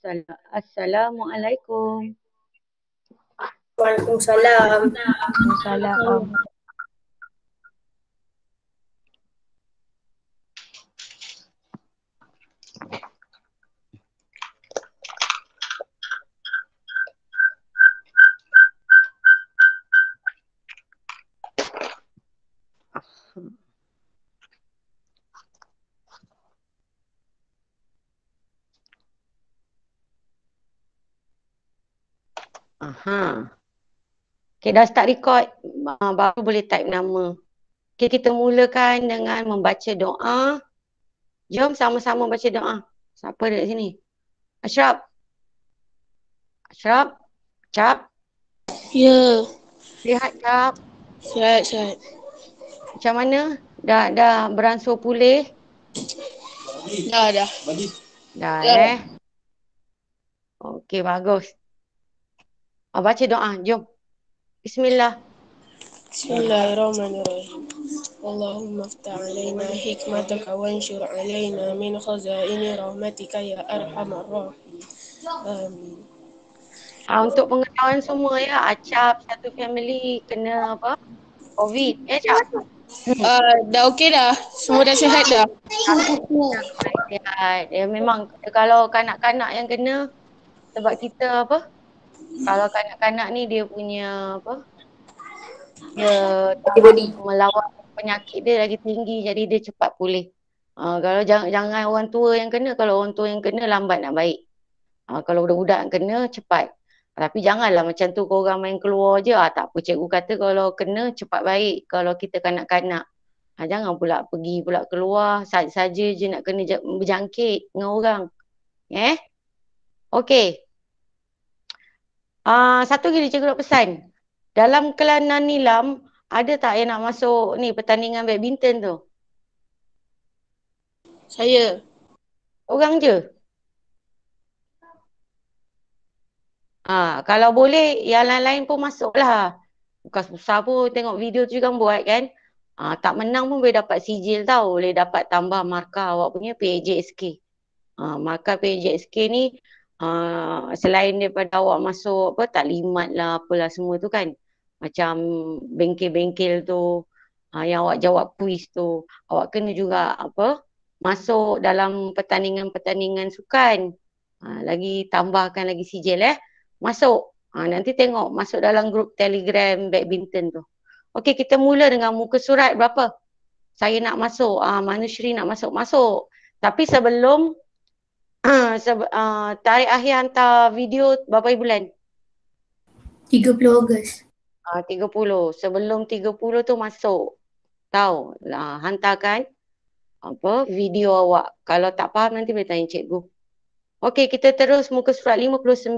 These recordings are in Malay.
Assalamualaikum. Waalaikumsalam. Waalaikumsalam. Aha. Okay, dah start record. Baru boleh type nama. Okay, kita mulakan dengan membaca doa. Jom sama-sama baca doa. Siapa dekat sini? Ashraf. Ashraf. Cap. Ya, Lihat Cap. sihat. Macam mana? Dah beransur pulih? Dah. Dah Dah. Okey, bagus. Baca doa. Jom. Bismillah. Bismillahirrahmanirrahim. Allahumma aftah alaina hikmataka wanshur alaina min khazaini rahmatika ya arhamar rahimin. Amin. Untuk pengetahuan semua ya, Acap satu family kena apa? COVID. Cap? Dah okey dah. Semua dah sihat dah. Ya, memang kalau kanak-kanak yang kena, sebab kita apa? Kalau kanak-kanak ni dia punya apa? Dia Antibody. melawan penyakit dia lagi tinggi, jadi dia cepat pulih. Kalau jangan orang tua yang kena, kalau orang tua yang kena lambat nak baik. Kalau budak-budak yang kena cepat. Tapi janganlah macam tu korang main keluar je. Tak apa, cikgu kata kalau kena cepat baik. Kalau kita kanak-kanak. Jangan pula pergi pula keluar. Saja je nak kena berjangkit dengan orang. Okey. Satu lagi cikgu nak pesan. Dalam Kelana Nilam, ada tak yang nak masuk ni pertandingan badminton tu? Saya. Orang je? Kalau boleh, yang lain-lain pun masuklah. Bukan susah pun tengok video tu kan buat kan. Tak menang pun boleh dapat sijil tau. Boleh dapat tambah markah awak punya PJSK. Markah PJSK ni selain daripada awak masuk apa taklimat lah apalah semua tu kan. Macam bengkel-bengkel tu. Yang awak jawab kuis tu. Awak kena juga apa masuk dalam pertandingan-pertandingan sukan. Lagi tambahkan lagi sijil masuk. Nanti tengok masuk dalam grup Telegram badminton tu. Okey, kita mula dengan muka surat berapa? Saya nak masuk. Manusri nak masuk. Tapi sebelum tarikh akhir hantar video berapa bulan? 30 Ogos. 30. Sebelum 30 tu masuk. Tahu. Hantarkan apa video awak. Kalau tak faham nanti boleh tanya cikgu. Okey, kita terus muka surat 59.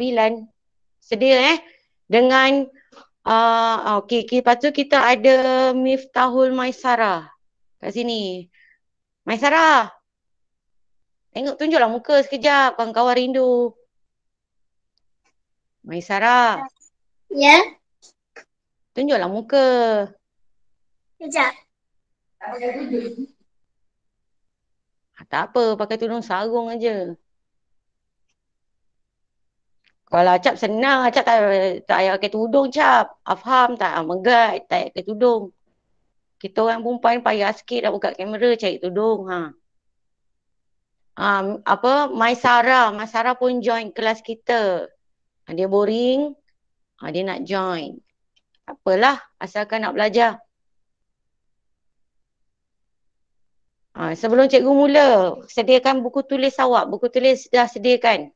Sedia dengan okey, lepas tu kita ada Miftahul Maisarah kat sini. Maisarah, tengok tunjuklah muka sekejap, kawan-kawan rindu. Maisarah. Ya. Tunjuklah muka. Sekejap. Tak apa, pakai tudung sarung aja. Kalau Acap senang, Acap tak payah pakai tudung, Cap. Faham tak? Megat, tak pakai tudung. Kita orang perempuan payah sikit nak buka kamera cari tudung. Maisarah pun join kelas kita. Dia boring, dia nak join. Tak apalah, asalkan nak belajar. Sebelum cikgu mula, sediakan buku tulis awak. Buku tulis dah sediakan?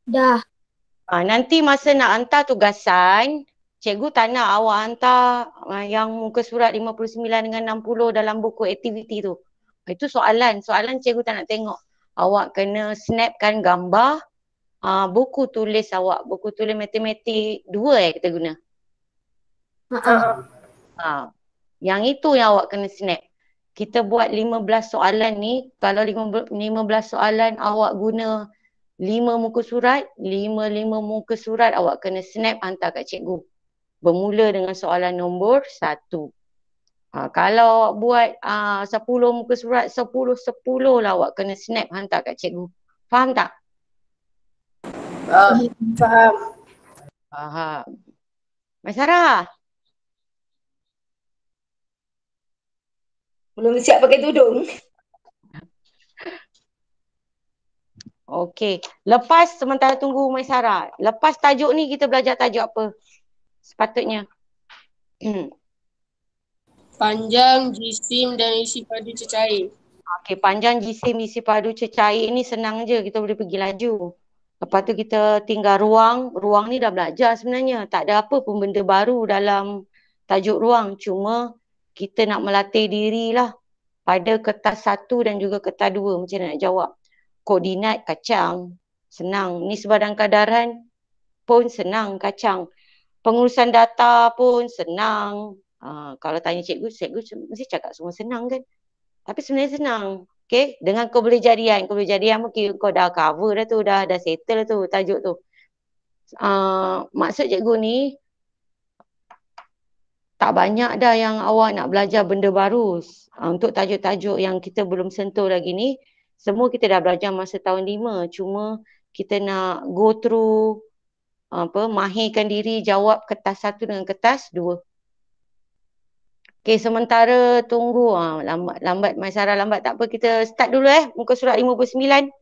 Dah. Nanti masa nak hantar tugasan, cikgu tak nak awak hantar yang muka surat 59 dengan 60 dalam buku aktiviti tu. Itu soalan. Soalan cikgu tak nak tengok. Awak kena snapkan gambar buku tulis awak. Buku tulis matematik 2 kita guna. Yang itu yang awak kena snap. Kita buat 15 soalan ni. Kalau 15 soalan awak guna 5 muka surat, 5 muka surat awak kena snap hantar kat cikgu. Bermula dengan soalan nombor 1. Kalau awak buat 10 muka surat, 10 lah awak kena snap hantar kat cikgu. Faham tak? Faham. Faham. Mai Sarah. Belum siap pakai tudung. Okey. Lepas sementara tunggu Mai Sarah. Lepas tajuk ni kita belajar tajuk apa? Sepatutnya. Panjang, jisim dan isi padu cecair. Okey, panjang jisim isi padu cecair ni senang je. Kita boleh pergi laju. Lepas tu kita tinggal ruang. Ruang ni dah belajar sebenarnya. Tak ada apa pun benda baru dalam tajuk ruang. Cuma kita nak melatih dirilah pada kertas 1 dan juga kertas 2. Macam mana nak jawab. Koordinat kacang. Senang. Ni sebadan kadaran pun senang kacang. Pengurusan data pun senang. Kalau tanya cikgu mesti cakap semua senang kan. Tapi sebenarnya senang. Okay? Dengan kau boleh jadian. Kau boleh jadian mungkin kau dah cover dah tu. Dah settle tu tajuk tu. Maksud cikgu ni tak banyak dah yang awak nak belajar benda baru. Untuk tajuk-tajuk yang kita belum sentuh lagi ni, semua kita dah belajar masa tahun 5. Cuma kita nak go through mahirkan diri jawab kertas 1 dengan kertas 2. Okey, sementara tunggu. Lambat Mai Sarah lambat tak apa. Kita start dulu muka surat 59.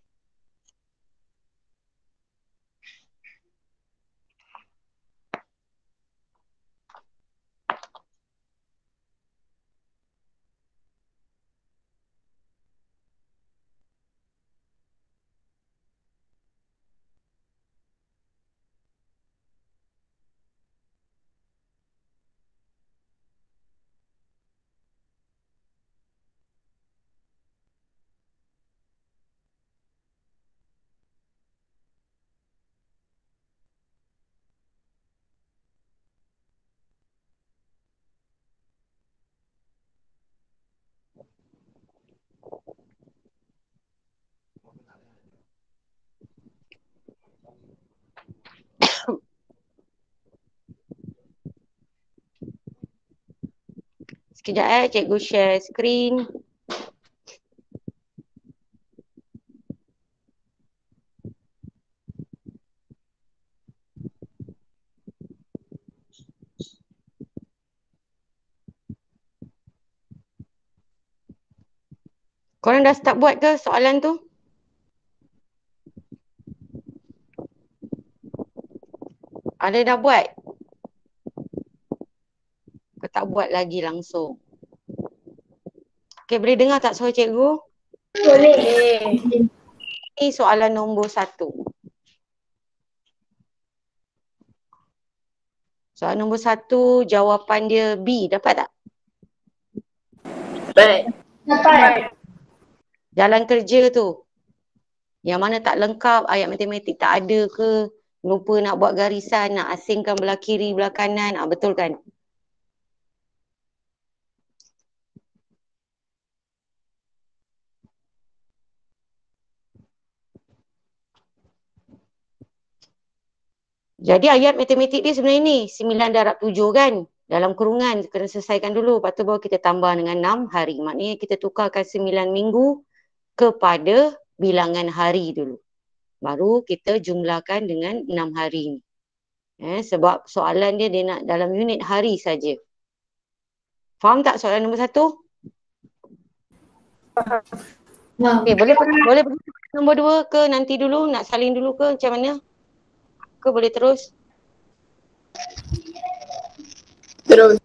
Sekejap cikgu share screen. Korang dah start buat ke soalan tu? Ada dah buat? Kau tak buat lagi langsung? Okey, boleh dengar tak suara cikgu? Boleh. Ini soalan nombor 1. Soalan nombor 1, jawapan dia B. Dapat tak? Dapat. Jalan kerja tu. Yang mana tak lengkap, ayat matematik tak ada ke, lupa nak buat garisan, nak asingkan belah kiri, belah kanan. Betul kan? Jadi ayat matematik dia sebenarnya ni 9/7 kan. Dalam kurungan kena selesaikan dulu. Lepas tu baru kita tambah dengan 6 hari. Maknanya kita tukarkan 9 minggu kepada bilangan hari dulu. Baru kita jumlahkan dengan 6 hari ni. Sebab soalan dia nak dalam unit hari saja. Faham tak soalan nombor 1? Okay, boleh pergi nombor 2 ke nanti dulu? Nak salin dulu ke macam mana? Ke boleh terus? Terus.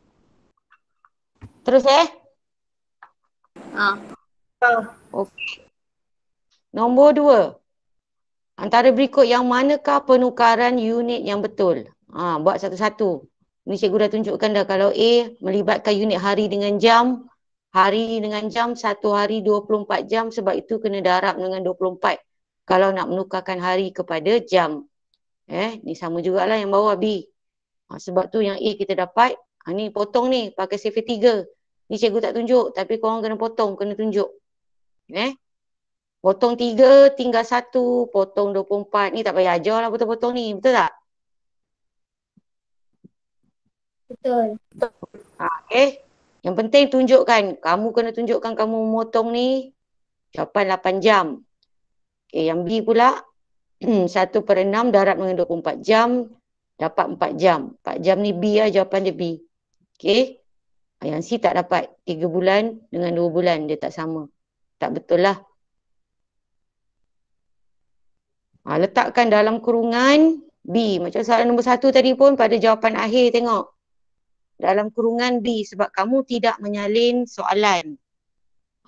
Terus Ha. Okey. Nombor 2. Antara berikut yang manakah penukaran unit yang betul? Buat satu-satu. Ni cikgu dah tunjukkan dah. Kalau A melibatkan unit hari dengan jam, hari dengan jam, 1 hari 24 jam, sebab itu kena darab dengan 24. Kalau nak menukarkan hari kepada jam. Ni sama jugalah yang bawah B. Sebab tu yang A kita dapat. Ni potong ni pakai sifar 3. Ni cikgu tak tunjuk tapi korang kena potong, kena tunjuk. Potong 3 tinggal 1, potong 24. Ni tak payah ajar lah potong-potong ni. Betul tak? Betul. Okay. Yang penting tunjukkan. Kamu kena tunjukkan kamu memotong ni jawapan 8 jam. Okay, yang B pula 1/6 darat mengandung 24 jam. Dapat 4 jam. 4 jam ni B lah, jawapan dia B. Okay. Yang C tak dapat. 3 bulan dengan 2 bulan. Dia tak sama. Tak betul lah. Letakkan dalam kurungan B. Macam soalan nombor 1 tadi pun pada jawapan akhir tengok. Dalam kurungan B sebab kamu tidak menyalin soalan.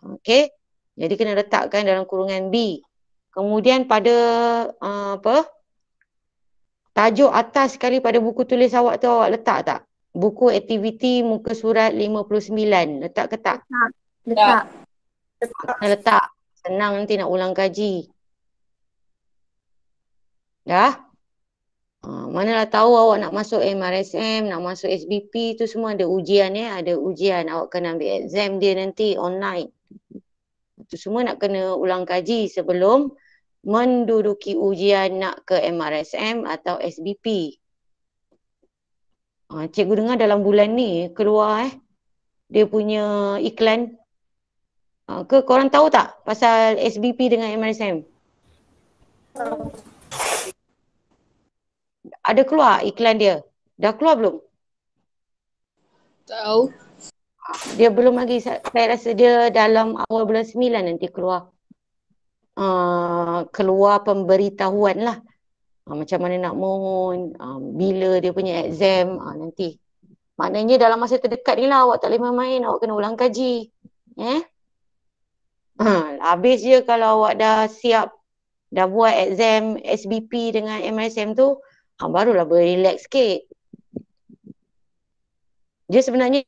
Okey. Jadi kena letakkan dalam kurungan B. Kemudian pada tajuk atas sekali pada buku tulis awak tu awak letak tak? Buku aktiviti muka surat 59. Letak ke tak? Letak. Letak. Senang nanti nak ulang kaji. Dah? Manalah tahu awak nak masuk MRSM, nak masuk SBP tu semua ada ujian ada ujian. Awak kena ambil exam dia nanti online. Itu semua nak kena ulang kaji sebelum menduduki ujian nak ke MRSM atau SBP. Cikgu dengar dalam bulan ni keluar dia punya iklan. Ke korang tahu tak pasal SBP dengan MRSM? Ada keluar iklan dia? Dah keluar belum? Tahu. Dia belum lagi. Saya rasa dia dalam awal bulan 9 nanti keluar. Keluar pemberitahuan lah. Macam mana nak mohon, bila dia punya exam, nanti. Maknanya dalam masa terdekat ni lah awak tak boleh main-main, awak kena ulang kaji. Habis je kalau awak dah siap, dah buat exam SBP dengan MSM tu, barulah berrelax sikit. Dia sebenarnya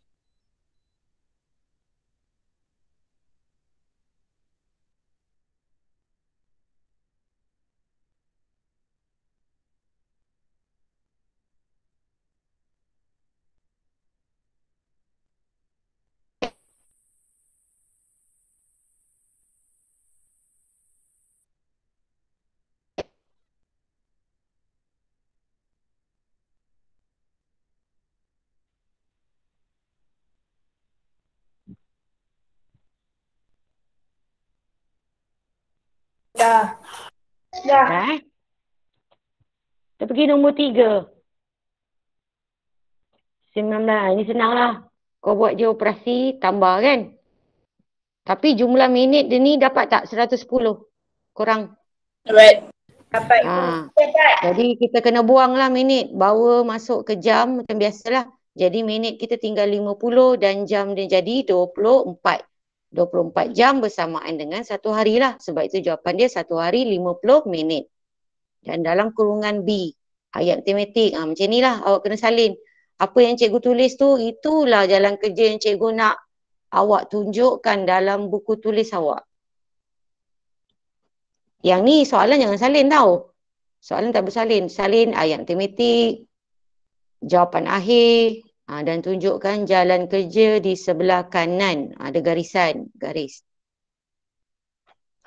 Dah. Kita pergi nombor 3. 19. Ini senang lah. Kau buat je operasi, tambah kan. Tapi jumlah minit dia ni dapat tak 110? Korang? Dapat. Jadi kita kena buang lah minit. Bawa masuk ke jam macam biasalah. Jadi minit kita tinggal 50 dan jam dia jadi 24. 24 jam bersamaan dengan 1 hari lah. Sebab itu jawapan dia 1 hari 50 minit. Dan dalam kurungan B, ayat matematik, macam ni lah awak kena salin. Apa yang cikgu tulis tu, itulah jalan kerja yang cikgu nak awak tunjukkan dalam buku tulis awak. Yang ni soalan jangan salin tau. Soalan tak bersalin. Salin ayat matematik, jawapan akhir, dan tunjukkan jalan kerja di sebelah kanan. Ada garisan, garis.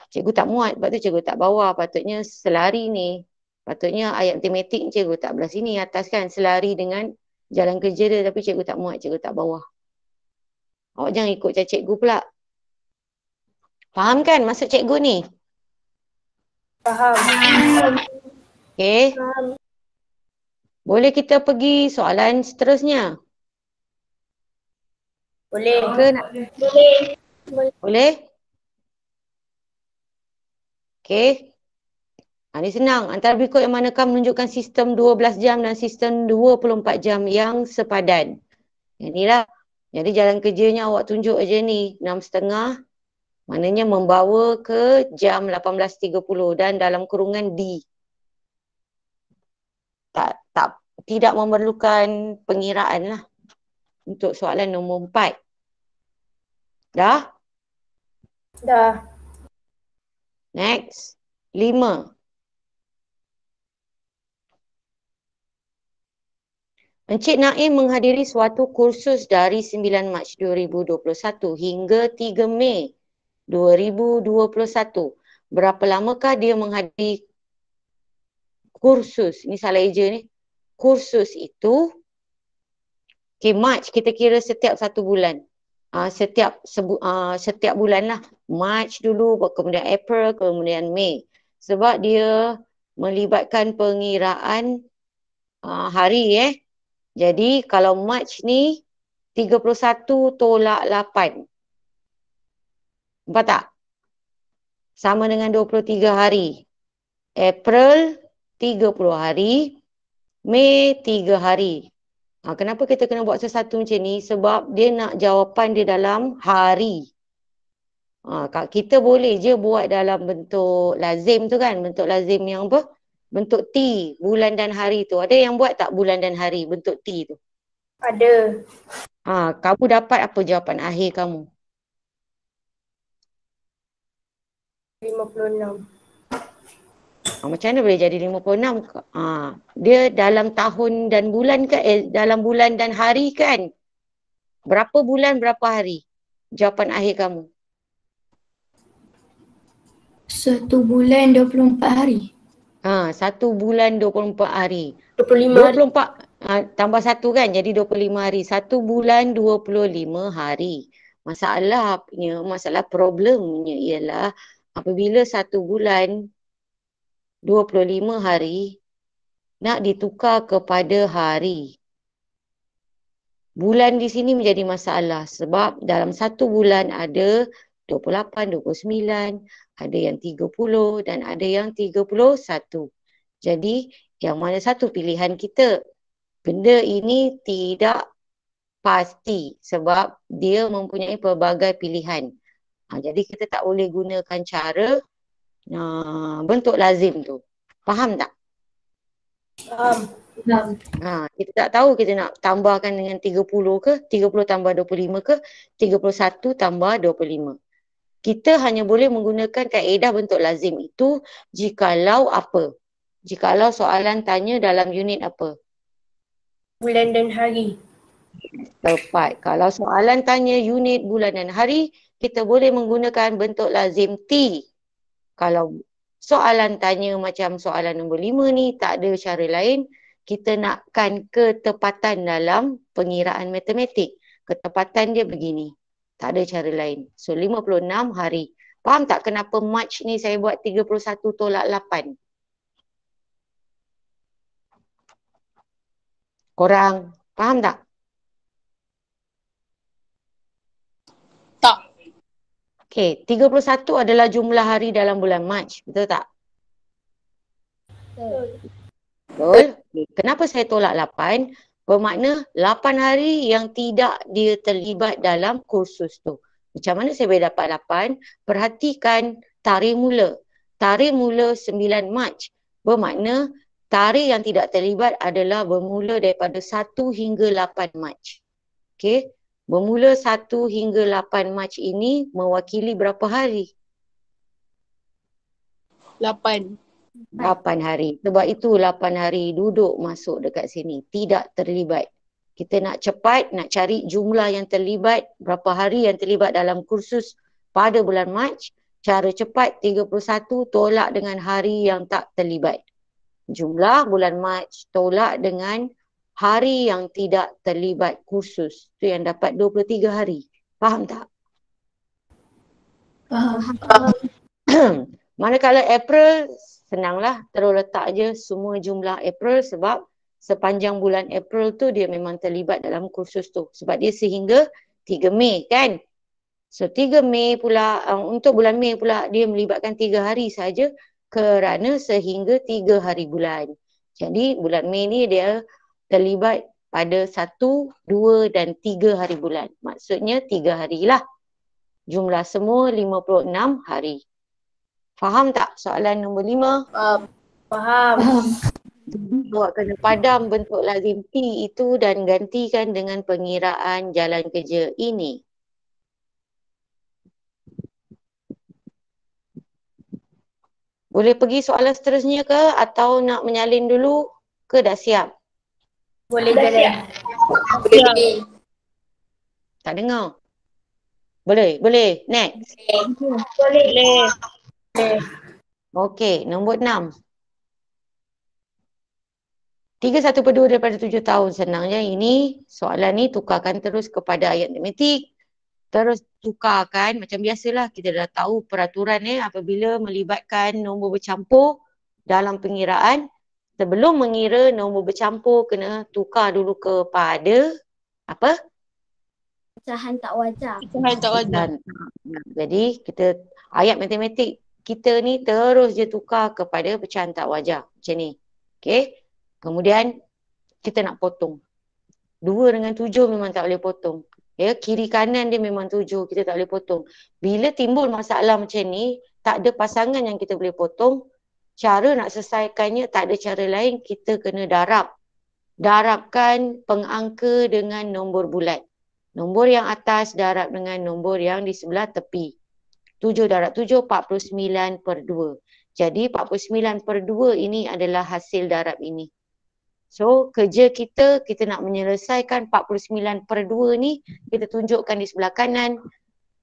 Cikgu tak muat, sebab tu cikgu tak bawa. Patutnya selari ni. Patutnya ayat matematik cikgu tak belah sini atas kan. Selari dengan jalan kerja dia, tapi cikgu tak muat, cikgu tak bawa. Awak jangan ikut macam cikgu pula. Faham kan maksud cikgu ni? Faham. Okey. Boleh kita pergi soalan seterusnya? Boleh. Ke nak? Boleh? Okey. Ini senang. Antara berikut yang manakah menunjukkan sistem 12 jam dan sistem 24 jam yang sepadan? Inilah. Jadi jalan kerjanya awak tunjuk aja ni. 6.30. Maknanya membawa ke jam 18.30 dan dalam kurungan D. Tidak memerlukan pengiraan lah. Untuk soalan nombor 4. Dah? Dah. Next. 5. Encik Naim menghadiri suatu kursus dari 9 Mac 2021 hingga 3 Mei 2021. Berapa lamakah dia menghadiri kursus? Ini salah eja ni. Kursus itu, okay, Mac kita kira setiap 1 bulan. setiap bulan lah. March dulu, kemudian April, kemudian Mei. Sebab dia melibatkan pengiraan hari. Jadi kalau March ni 31 tolak 8. Nampak tak? Sama dengan 23 hari. April 30 hari. Mei 3 hari. Kenapa kita kena buat sesuatu macam ni? Sebab dia nak jawapan dia dalam hari. Kita boleh je buat dalam bentuk lazim tu kan. Bentuk lazim yang apa? Bentuk T, bulan dan hari tu. Ada yang buat tak bulan dan hari bentuk T tu? Ada. Kamu dapat apa jawapan akhir kamu? 56. Macam mana boleh jadi 56? Dia dalam tahun dan bulan ke? Dalam bulan dan hari kan? Berapa bulan, berapa hari? Jawapan akhir kamu. 1 bulan 24 hari. 1 bulan 24 hari. 25 hari. 24 tambah 1 kan, jadi 25 hari. 1 bulan 25 hari. Masalah problemnya ialah apabila 1 bulan 25 hari nak ditukar kepada hari. Bulan di sini menjadi masalah sebab dalam 1 bulan ada 28, 29, ada yang 30 dan ada yang 31. Jadi yang mana satu pilihan kita? Benda ini tidak pasti sebab dia mempunyai pelbagai pilihan. Jadi kita tak boleh gunakan cara bentuk lazim tu. Faham tak? Faham. Kita tak tahu kita nak tambahkan dengan 30 ke, 30 tambah 25 ke, 31 tambah 25. Kita hanya boleh menggunakan kaedah bentuk lazim itu jikalau apa? Jikalau soalan tanya dalam unit apa? Bulan dan hari. Tepat. Kalau soalan tanya unit bulan dan hari, kita boleh menggunakan bentuk lazim T. Kalau soalan tanya macam soalan nombor 5 ni, tak ada cara lain. Kita nakkan ketepatan dalam pengiraan matematik. Ketepatan dia begini. Tak ada cara lain. So 56 hari. Faham tak kenapa March ni saya buat 31 tolak 8? Korang faham tak? Tak. Okey, 31 adalah jumlah hari dalam bulan Mac. Betul tak? Betul. Kenapa saya tolak 8? Bermakna 8 hari yang tidak dia terlibat dalam kursus tu. Macam mana saya boleh dapat 8? Perhatikan tarikh mula. Tarikh mula 9 Mac. Bermakna tarikh yang tidak terlibat adalah bermula daripada 1 hingga 8 Mac. Okey. Bermula 1 hingga 8 Mac ini mewakili berapa hari? 8. 8 hari. Sebab itu 8 hari duduk masuk dekat sini. Tidak terlibat. Kita nak cepat, nak cari jumlah yang terlibat, berapa hari yang terlibat dalam kursus pada bulan Mac. Cara cepat 31 tolak dengan hari yang tak terlibat. Jumlah bulan Mac tolak dengan hari yang tidak terlibat kursus. Itu yang dapat 23 hari. Faham tak? Faham. Manakala April, senanglah, terus letak je semua jumlah April sebab sepanjang bulan April tu dia memang terlibat dalam kursus tu. Sebab dia sehingga 3 Mei kan. So 3 Mei pula, untuk bulan Mei pula dia melibatkan 3 hari saja kerana sehingga 3 hari bulan. Jadi bulan Mei ni dia terlibat pada 1, 2 dan 3 hari bulan. Maksudnya 3 harilah. Jumlah semua 56 hari. Faham tak soalan nombor 5? Faham. Awak kena padam bentuk lazim T itu dan gantikan dengan pengiraan jalan kerja ini. Boleh pergi soalan seterusnya ke atau nak menyalin dulu ke dah siap? Boleh jalan. Boleh. Tak dengar? Boleh. Next. Boleh. Okey, nombor 6. 3/1/2 daripada 7 tahun. Senang je ini. Soalan ni tukarkan terus kepada ayat matematik. terus tukarkan macam biasalah, kita dah tahu peraturan apabila melibatkan nombor bercampur dalam pengiraan, sebelum mengira nombor bercampur kena tukar dulu kepada apa? Pecahan tak wajar. Pecahan tak wajar. Jadi kita ayat matematik kita ni terus je tukar kepada pecahan tak wajar macam ni. Okey. Kemudian kita nak potong. 2 dengan 7 memang tak boleh potong. Ya, kiri kanan dia memang 7, kita tak boleh potong. Bila timbul masalah macam ni, tak ada pasangan yang kita boleh potong. Cara nak selesaikannya tak ada cara lain, kita kena darab. Darabkan pengangka dengan nombor bulat. Nombor yang atas darab dengan nombor yang di sebelah tepi. 7 darab 7, 49/2. Jadi 49/2 ini adalah hasil darab ini. So kerja kita nak menyelesaikan 49/2 ni, kita tunjukkan di sebelah kanan,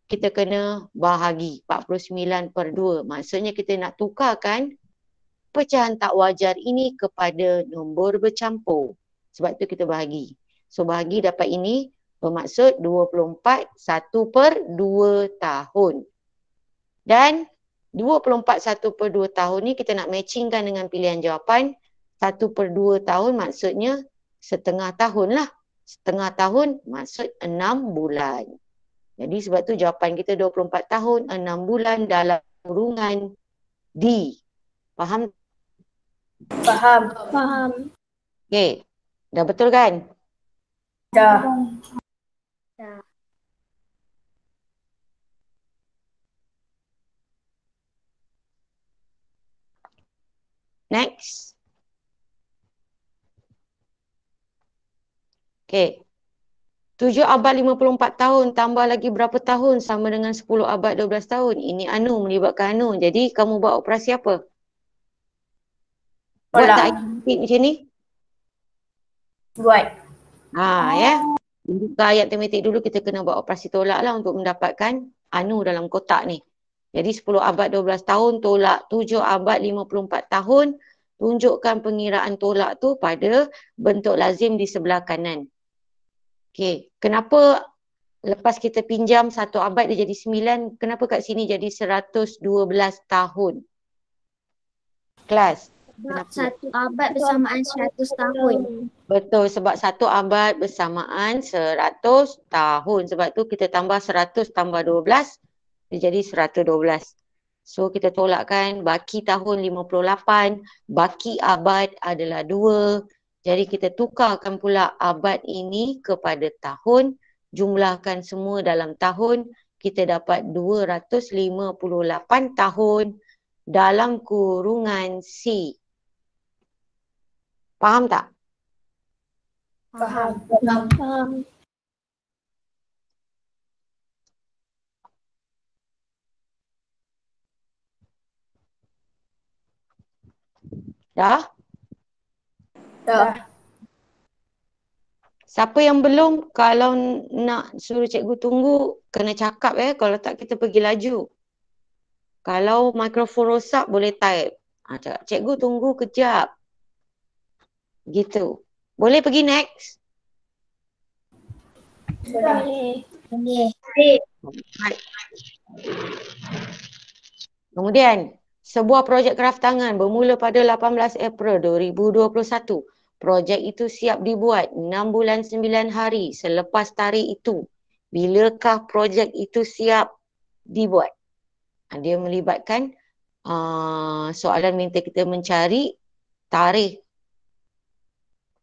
kita kena bahagi 49/2. Maksudnya kita nak tukarkan pecahan tak wajar ini kepada nombor bercampur. Sebab tu kita bahagi. So bahagi dapat ini, bermaksud 24 1/2 tahun. Dan 24 1/2 tahun ni kita nak matchingkan dengan pilihan jawapan. 1/2 tahun maksudnya setengah tahun lah. Setengah tahun maksud 6 bulan. Jadi sebab tu jawapan kita 24 tahun 6 bulan dalam kurungan D. Faham? Faham. Okey. Dah betul kan? Dah. Next. Okey. 7 abad 54 tahun tambah lagi berapa tahun sama dengan 10 abad 12 tahun. Ini Anu melibatkan Anu. Jadi kamu buat operasi apa? Buat Tolak. tak ayat macam ni? Buat. Ya. Buka ayat matematik dulu, kita kena buat operasi tolak lah untuk mendapatkan Anu dalam kotak ni. Jadi 10 abad 12 tahun tolak 7 abad 54 tahun. Tunjukkan pengiraan tolak tu pada bentuk lazim di sebelah kanan. Okey, kenapa lepas kita pinjam 1 abad dia jadi 9, kenapa kat sini jadi 112 tahun? Kelas. Sebab 1 abad bersamaan 100 tahun. Betul, sebab 1 abad bersamaan 100 tahun. Sebab tu kita tambah 100 tambah 12, dia jadi 112. So kita tolakkan baki tahun 58, baki abad adalah 2. Jadi kita tukarkan pula abad ini kepada tahun, jumlahkan semua dalam tahun, kita dapat 258 tahun dalam kurungan C. Faham tak? Faham. Dah? Dah. Siapa yang belum, kalau nak suruh cikgu tunggu, kena cakap kalau tak kita pergi laju. Kalau mikrofon rosak boleh type. Cakap, cikgu tunggu kejap. Gitu. Boleh pergi next? Boleh. Kemudian, sebuah projek kraftangan bermula pada 18 April 2021. Projek itu siap dibuat 6 bulan 9 hari selepas tarikh itu. Bilakah projek itu siap dibuat? Dia melibatkan soalan minta kita mencari tarikh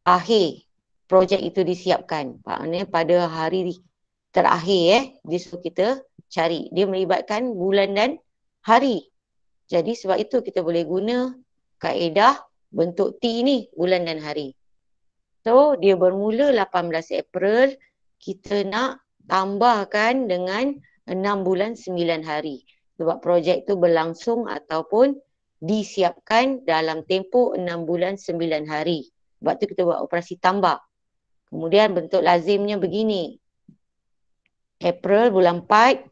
akhir projek itu disiapkan. Maknanya pada hari terakhir dia suruh kita cari. Dia melibatkan bulan dan hari. Jadi sebab itu kita boleh guna kaedah bentuk T ni, bulan dan hari. So dia bermula 18 April, kita nak tambahkan dengan 6 bulan 9 hari. Sebab projek tu berlangsung ataupun disiapkan dalam tempoh 6 bulan 9 hari. Sebab tu kita buat operasi tambah. Kemudian bentuk lazimnya begini. April bulan 4,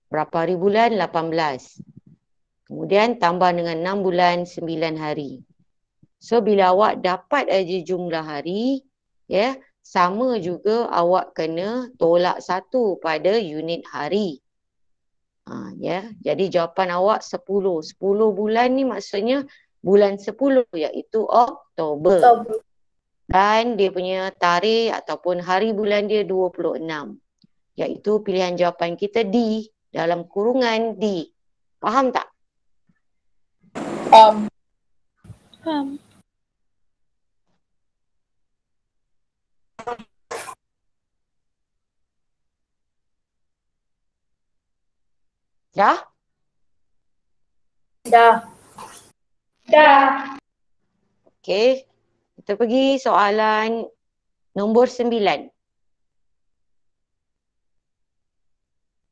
berapa hari bulan? 18. Kemudian tambah dengan 6 bulan 9 hari. So bila awak dapat aja jumlah hari, sama juga awak kena tolak 1 pada unit hari. Ya, jadi jawapan awak 10. 10 bulan ni maksudnya bulan 10 iaitu Oktober. Dan dia punya tarikh ataupun hari bulan dia 26. Iaitu pilihan jawapan kita D dalam kurungan D. Faham tak? Faham. Dah? Dah. Okey. Kita pergi soalan nombor 9.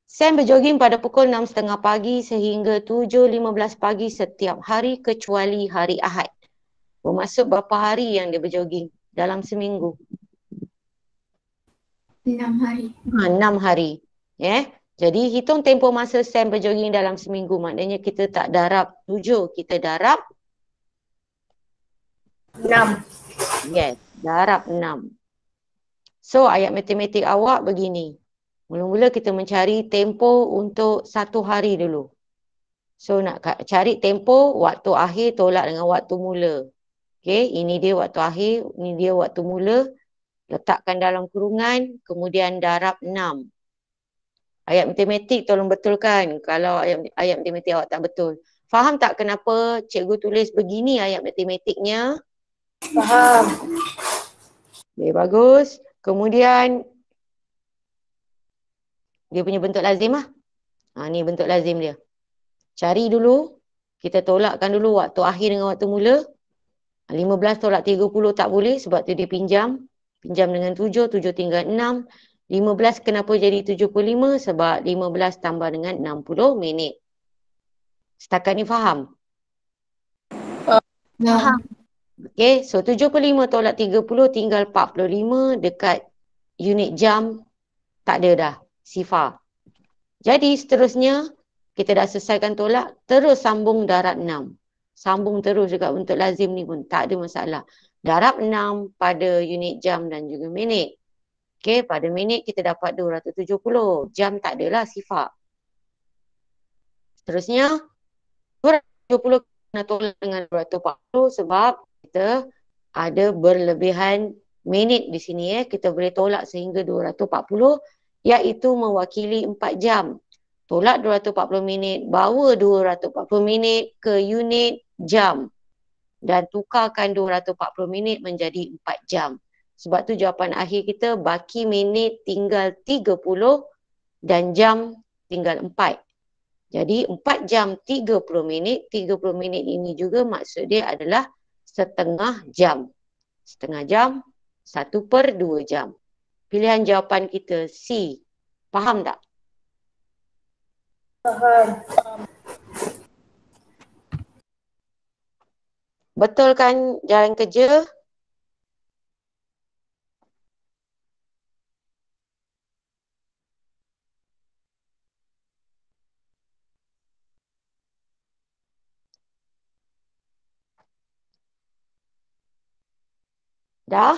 Sam berjoging pada pukul 6.30 pagi sehingga 7.15 pagi setiap hari kecuali hari Ahad. Bermaksud berapa hari yang dia berjoging dalam seminggu? 6 hari. 6 hari. Jadi hitung tempoh masa Sam berjoging dalam seminggu. Maknanya kita tak darab 7, kita darab 6. Yes, darab 6. So ayat matematik awak begini. Mula-mula kita mencari tempoh untuk 1 hari dulu. So nak cari tempoh waktu akhir tolak dengan waktu mula. Okey, ini dia waktu akhir, ini dia waktu mula. Letakkan dalam kurungan, kemudian darab 6. Ayat matematik tolong betulkan kalau ayat matematik awak tak betul. Faham tak kenapa cikgu tulis begini ayat matematiknya? Faham. Okay, bagus. Kemudian dia punya bentuk lazim lah. Ni bentuk lazim dia. Cari dulu. Kita tolakkan dulu waktu akhir dengan waktu mula. 15 tolak 30 tak boleh sebab tu dia pinjam. Pinjam dengan 7, 7 tinggal 6. 15 kenapa jadi 75? Sebab 15 tambah dengan 60 minit. Setakat ni faham? Faham. Okay, so 75 tolak 30 tinggal 45 dekat unit jam. Tak ada dah, sifar. Jadi seterusnya, kita dah selesaikan tolak, terus sambung darab 6. Sambung terus dekat bentuk lazim ni pun, tak ada masalah. Darab 6 pada unit jam dan juga minit. Okey, pada minit kita dapat 270. Jam tak adalah sifar. Seterusnya, 270 kena tolak dengan 240 sebab kita ada berlebihan minit di sini. Kita boleh tolak sehingga 240 iaitu mewakili 4 jam. Tolak 240 minit, bawa 240 minit ke unit jam dan tukarkan 240 minit menjadi 4 jam. Sebab tu jawapan akhir kita baki minit tinggal 30 dan jam tinggal 4. Jadi 4 jam 30 minit, 30 minit ini juga maksud dia adalah setengah jam. Setengah jam, 1/2 jam. Pilihan jawapan kita C. Faham tak? Faham. Betul kan jalan kerja? Dah?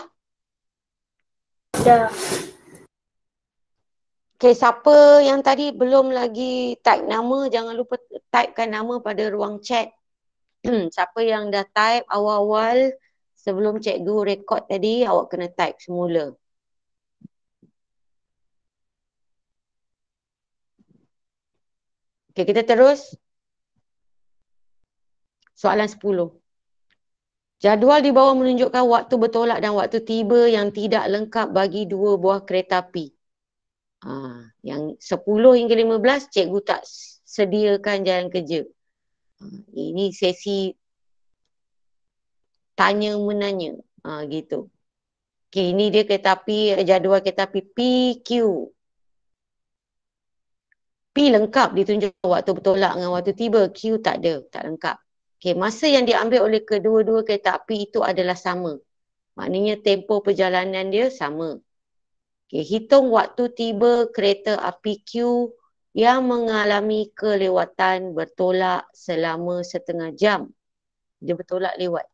Dah. Okay, siapa yang tadi belum lagi type nama, jangan lupa typekan nama pada ruang chat. Siapa yang dah type awal-awal sebelum cikgu rekod tadi, awak kena type semula. Okay, kita terus. Soalan 10. Jadual di bawah menunjukkan waktu bertolak dan waktu tiba yang tidak lengkap bagi 2 buah kereta api. Yang 10 hingga 15 cikgu tak sediakan jalan kerja. Ini sesi tanya menanya. Gitu. Okay, ini dia kereta api, jadual kereta api PQ. P lengkap ditunjukkan waktu bertolak dengan waktu tiba. Q tak ada, tak lengkap. Okay, masa yang diambil oleh kedua-dua kereta api itu adalah sama. Maknanya tempoh perjalanan dia sama. Okay, hitung waktu tiba kereta api Q yang mengalami kelewatan bertolak selama setengah jam. Dia bertolak lewat.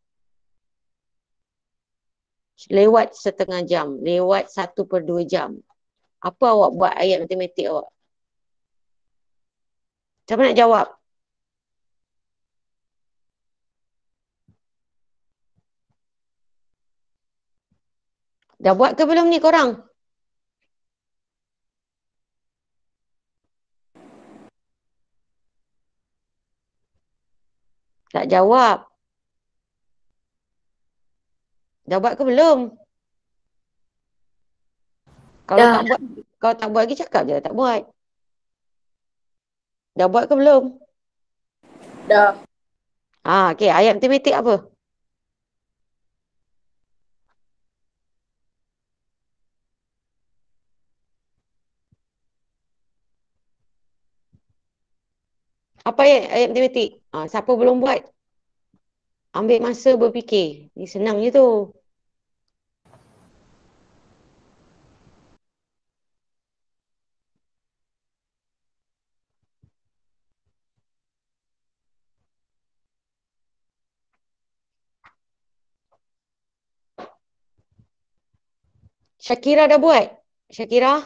lewat setengah jam, lewat 1/2 jam. Apa awak buat ayat matematik awak? Siapa nak jawab? Dah buat ke belum ni korang? Tak jawab. Dah buat ke belum? Kalau Dah. tak buat, kalau tak buat lagi cakap je tak buat. Dah buat ke belum? Dah. Okey, ayat matematik apa? Apa ayat matematik? Siapa belum buat? Ambil masa berfikir. Ni senang je tu. Syakira dah buat? Syakira?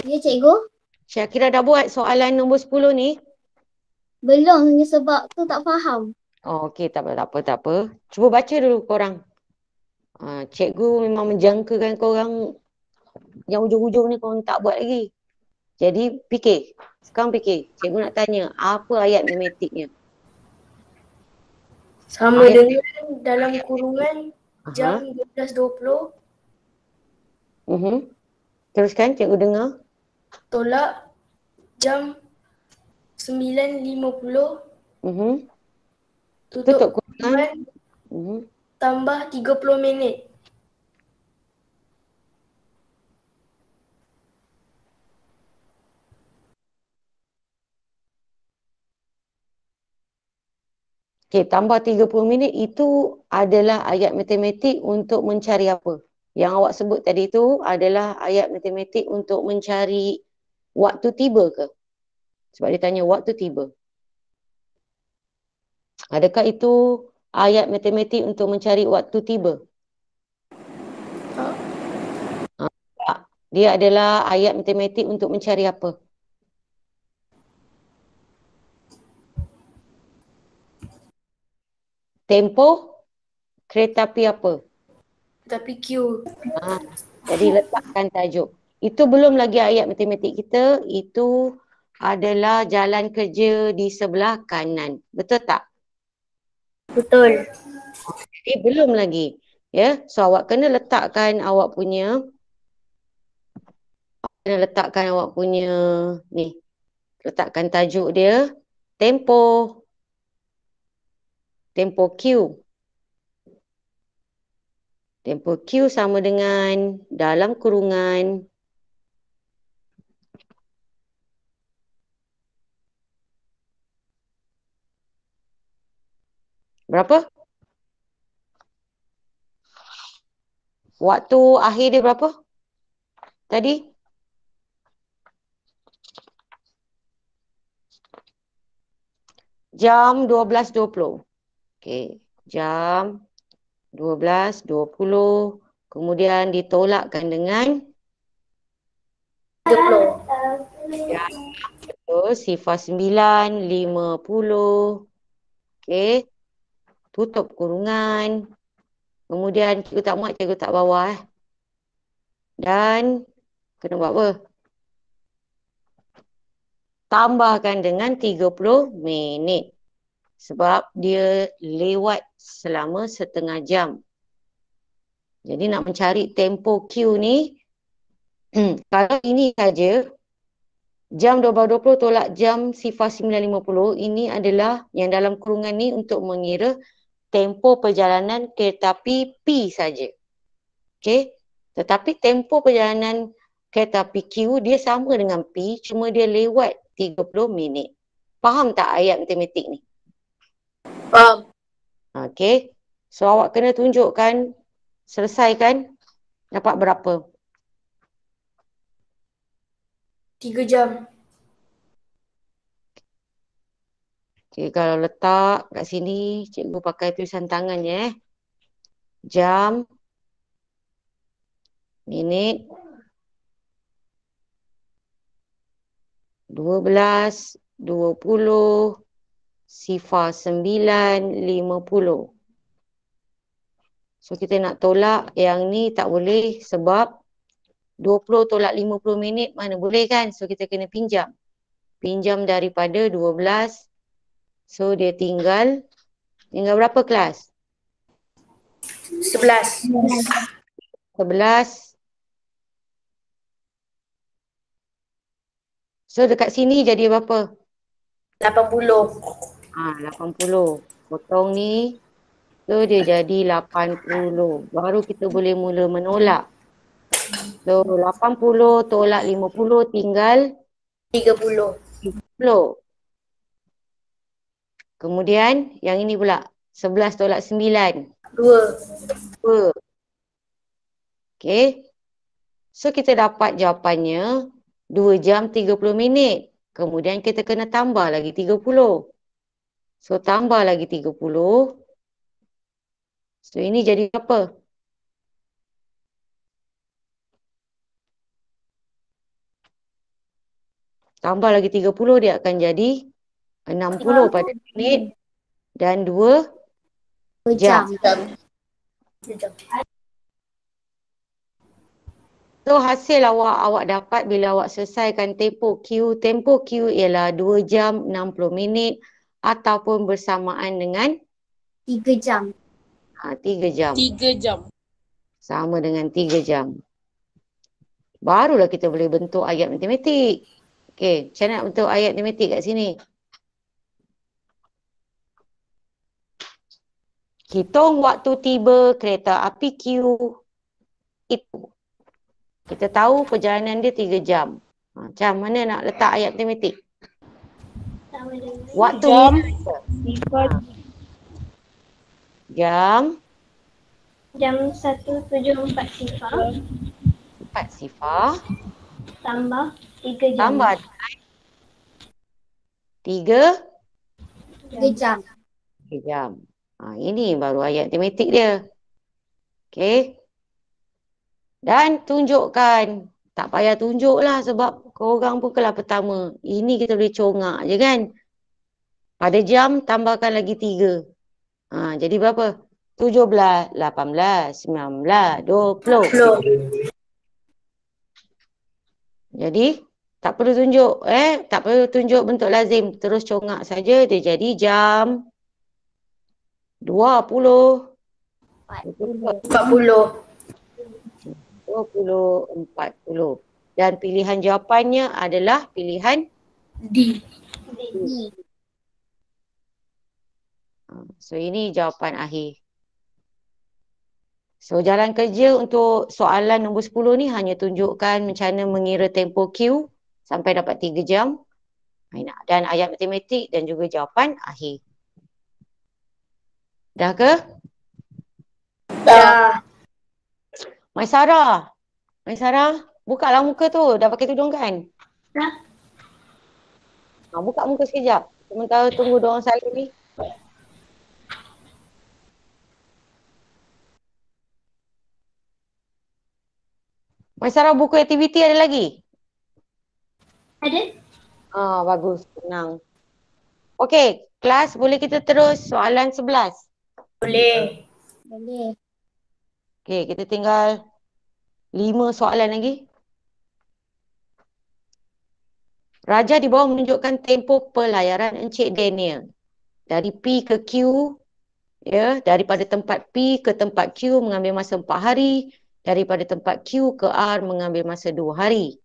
Ya, cikgu. Syakira dah buat soalan nombor 10 ni? Belum hanya sebab tu tak faham. Okey, tak apa, tak apa, tak apa. Cuba baca dulu korang. Cikgu memang menjangkakan korang yang ujung-ujung ni korang tak buat lagi. Jadi fikir. Sekarang fikir. Cikgu nak tanya, apa ayat matematiknya? Sama Ayat- dengan dalam kurungan jam 12.20 Teruskan, cikgu dengar. tolak jam 9.50 Tutup tutup kurungan. kurungan tambah 30 minit. Okey, tambah 30 minit itu adalah ayat matematik untuk mencari apa? Yang awak sebut tadi tu adalah ayat matematik untuk mencari waktu tiba ke? Sebab dia tanya waktu tiba. Adakah itu ayat matematik untuk mencari waktu tiba? Tak. Dia adalah ayat matematik untuk mencari apa? Tempoh kereta api apa? Tapi Q. Jadi letakkan tajuk. Itu belum lagi ayat matematik kita. Itu adalah jalan kerja di sebelah kanan. Betul tak? Betul. Belum lagi. Ya, so awak kena letakkan awak punya ni. Letakkan tajuk dia tempoh. Tempoh Q. Tempoh Q sama dengan dalam kurungan berapa? Waktu akhir dia berapa? Tadi? Jam 12.20. Okey, jam 12.20. Kemudian ditolakkan dengan 30. ya, betul, sifar 9.50. Okey. Tutup kurungan. Kemudian cikgu tak muat, cikgu tak bawah. Dan kena buat apa? Tambahkan dengan 30 minit. Sebab dia lewat selama setengah jam. Jadi nak mencari tempoh Q ni, kalau ini saja, jam 12.20 tolak jam sifar 9.50, ini adalah yang dalam kurungan ni untuk mengira tempoh perjalanan kereta api P saja. Okey? Tetapi tempoh perjalanan kereta api Q dia sama dengan P, cuma dia lewat 30 minit. Faham tak ayat matematik ni? Faham. Okey. So awak kena tunjukkan, selesaikan, dapat berapa? 3 jam. Okey, kalau letak kat sini, cikgu pakai tulisan tangan je. Jam minit 12, 20, 09, 50. So kita nak tolak yang ni tak boleh sebab 20 tolak 50 minit mana boleh kan. So kita kena pinjam. Pinjam daripada 12. So dia tinggal berapa kelas? 11. 11. So dekat sini jadi berapa? 80. 80. Potong ni. So dia jadi 80. Baru kita boleh mula menolak. So 80 tolak 50 tinggal 30. 10. Kemudian yang ini pula 11 tolak 9. 2. 2. Okay. So kita dapat jawapannya 2 jam 30 minit. Kemudian kita kena tambah lagi 30. So tambah lagi 30. So ini jadi apa? Tambah lagi 30 dia akan jadi 60 pada minit dan 2 jam. So hasil awak dapat bila awak selesaikan tempoh Q. Tempoh Q ialah 2 jam 60 minit ataupun bersamaan dengan 3 jam. 3 jam. 3 jam. Sama dengan 3 jam. Barulah kita boleh bentuk ayat matematik. Okey, macam mana nak bentuk ayat matematik kat sini? Hitung waktu tiba kereta api Q itu. Kita tahu perjalanan dia 3 jam. Macam mana nak letak ayat matematik? Waktu Jam. mula. Jam. Jam 1.74 sifar 4 sifar. tambah 3 jam. Tambah 3 3 jam. jam. Ini baru ayat matematik dia. Okey. Dan tunjukkan. Tak payah tunjuk lah sebab korang pun kelas pertama. Ini kita boleh congak je kan. Pada jam tambahkan lagi 3. Jadi berapa? 17, 18, 19, 20. 20. Jadi tak perlu tunjuk. Tak perlu tunjuk bentuk lazim. Terus congak saja. Dia jadi jam 20. 40. 40. Dan pilihan jawapannya adalah pilihan D. So ini jawapan akhir. So jalan kerja untuk soalan nombor 10 ni hanya tunjukkan macam mana mengira tempoh Q sampai dapat 3 jam. Dan ayat matematik dan juga jawapan akhir. Dah ke? Dah. Maisarah, bukalah muka tu. Dah pakai tudung kan? Dah. Buka muka sekejap. Sementara tunggu diorang salin ni. Maisarah, buku aktiviti ada lagi? Ada? Bagus. Senang. Okey, kelas boleh kita terus soalan 11. Boleh. Boleh. Okey, kita tinggal 5 soalan lagi. Raja di bawah menunjukkan tempoh pelayaran Encik Daniel. Dari P ke Q, ya, daripada tempat P ke tempat Q mengambil masa 4 hari. Daripada tempat Q ke R mengambil masa 2 hari.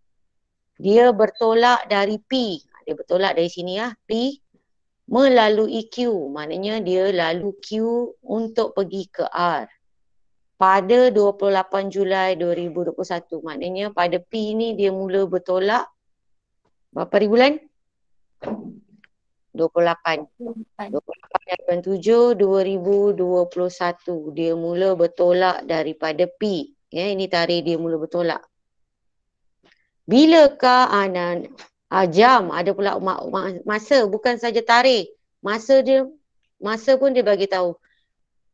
Dia bertolak dari P. Dia bertolak dari sini ya, P. Melalui Q. Maknanya dia lalu Q untuk pergi ke R. Pada 28 Julai 2021. Maknanya pada P ni dia mula bertolak berapa hari bulan? 28. 28 7 2021. Dia mula bertolak daripada P. Ya, ini tarikh dia mula bertolak. Bilakah jam? Ada pula masa, bukan saja tarikh. Masa pun dia bagi tahu.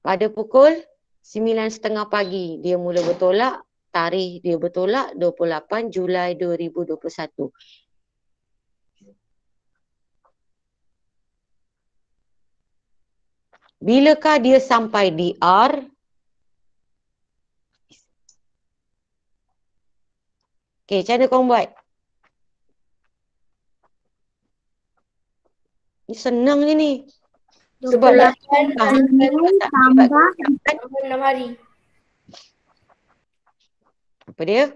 Pada pukul 9.30 pagi dia mula bertolak tarikh dia bertolak 28 Julai 2021. Bilakah dia sampai di R? Okey, macam mana korang buat? Ni senang je ni. Sebab 28 tambah 6 hari. apa dia?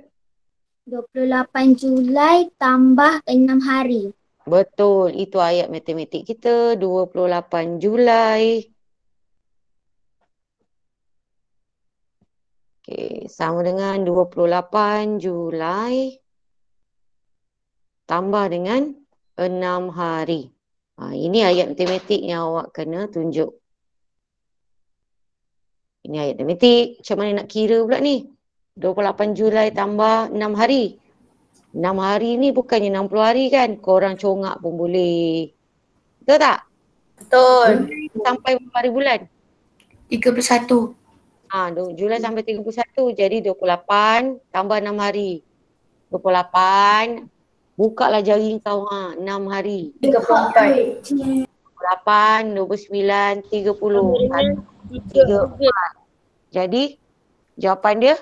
28 Julai tambah 6 hari. Betul, itu ayat matematik kita, 28 Julai. Okey, sama dengan 28 Julai tambah dengan 6 hari. Ini ayat matematik yang awak kena tunjuk. Ini ayat matematik. Macam mana nak kira pula ni? 28 Julai tambah 6 hari. 6 hari ni bukannya 60 hari kan? Korang congak pun boleh. Betul tak? Betul. Sampai berapa hari bulan? 31. Julai sampai 31. Jadi 28 tambah 6 hari. 28. Buka lah jari kau. 6 hari. 34. 8, 29, 30. 3, 4. Jadi jawapan dia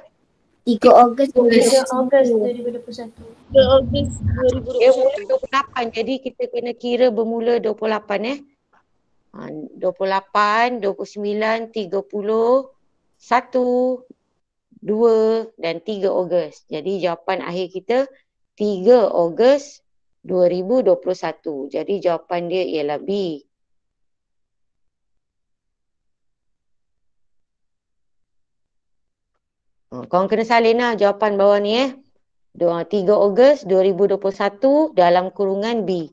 3 Ogos 3 Ogos 2021. 3 Ogos dia 2021. mula 28. Jadi kita kena kira bermula 28 28, 29, 30, 1, 2 dan 3 Ogos. Jadi jawapan akhir kita 3 Ogos 2021. Jadi jawapan dia ialah B. Korang kena salin lah jawapan bawah ni 3 Ogos 2021 dalam kurungan B.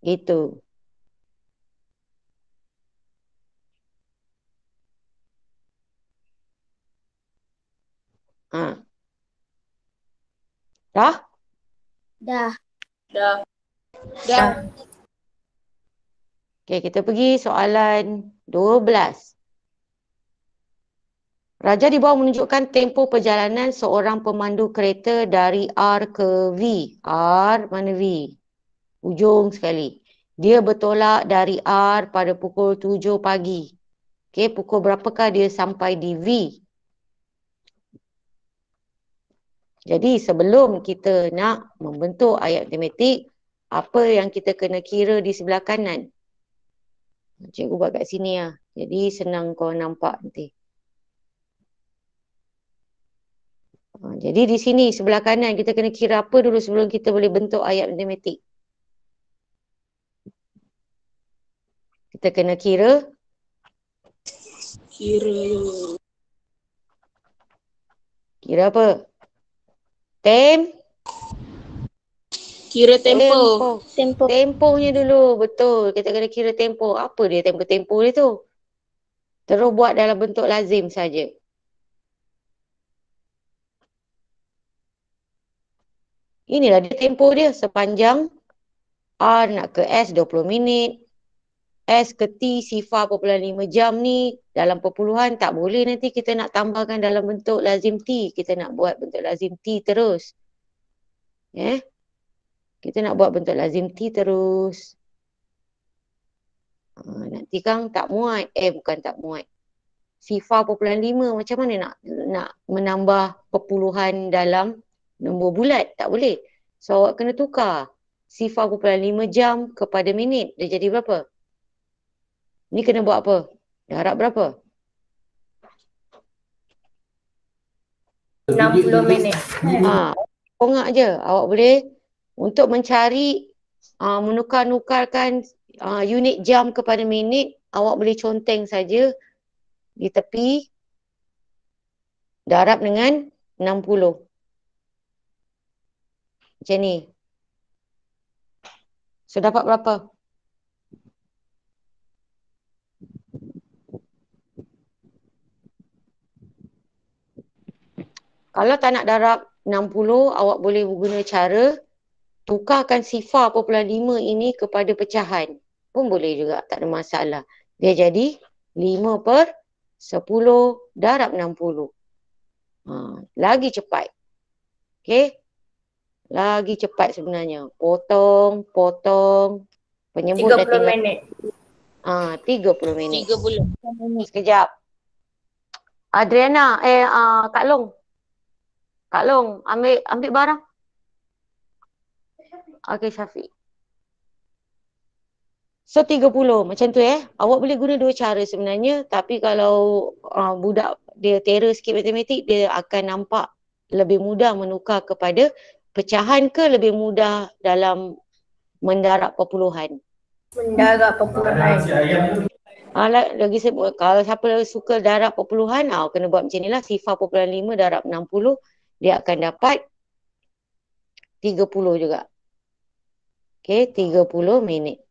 Gitu. Dah? Dah. Dah. Okey, kita pergi soalan 12. Raja di bawah menunjukkan tempoh perjalanan seorang pemandu kereta dari R ke V. R mana V? Ujung sekali. Dia bertolak dari R pada pukul 7 pagi. Okey, pukul berapakah dia sampai di V? Jadi sebelum kita nak membentuk ayat matematik, apa yang kita kena kira di sebelah kanan? Cikgu buat kat sini lah. Jadi senang kau nampak nanti. Jadi di sini sebelah kanan kita kena kira apa dulu sebelum kita boleh bentuk ayat matematik. Kita kena kira apa? Kira tempo. Tempohnya dulu, betul. Kita kena kira tempo. Apa dia tempo dia tu? Terus buat dalam bentuk lazim saja. Inilah dia tempoh dia sepanjang R nak ke S 20 minit. S ke T sifar 0.5 jam ni dalam perpuluhan tak boleh, nanti kita nak tambahkan dalam bentuk lazim T. Kita nak buat bentuk lazim T terus. Kita nak buat bentuk lazim T terus. Nanti kan tak muat. Bukan tak muat. Sifar 0.5 macam mana nak menambah perpuluhan dalam nombor bulat? Tak boleh. So awak kena tukar sifar 0.5 jam kepada minit. Dia jadi berapa? Ni kena buat apa? Darab berapa? 60 minit. Pongak je. Awak boleh untuk mencari menukar-nukarkan unit jam kepada minit, awak boleh conteng saja di tepi darab dengan 60. Macam ni. So dapat berapa? Kalau tak nak darab 60, awak boleh guna cara tukarkan sifar 0.5 ini kepada pecahan. Pun boleh juga, tak ada masalah. Dia jadi 5/10 darab 60. Lagi cepat. Okey. Lagi cepat sebenarnya. Potong. Penyebut dah 30 tinggal minit. 30 minit. 3 bulan. Sekejap. Adriana, Kak Long. Kak Long, ambil barang. Okey, Syafiq. So 30 macam tu Awak boleh guna dua cara sebenarnya, tapi kalau budak dia terror sikit matematik, dia akan nampak lebih mudah menukar kepada pecahan ke lebih mudah dalam mendarab perpuluhan. Mendarab perpuluhan. Lagi sebut, kalau siapa suka darab perpuluhan, kena buat macam ni lah. Sifar 0.5 darab 60, dia akan dapat 30 juga. Okey, 30 minit.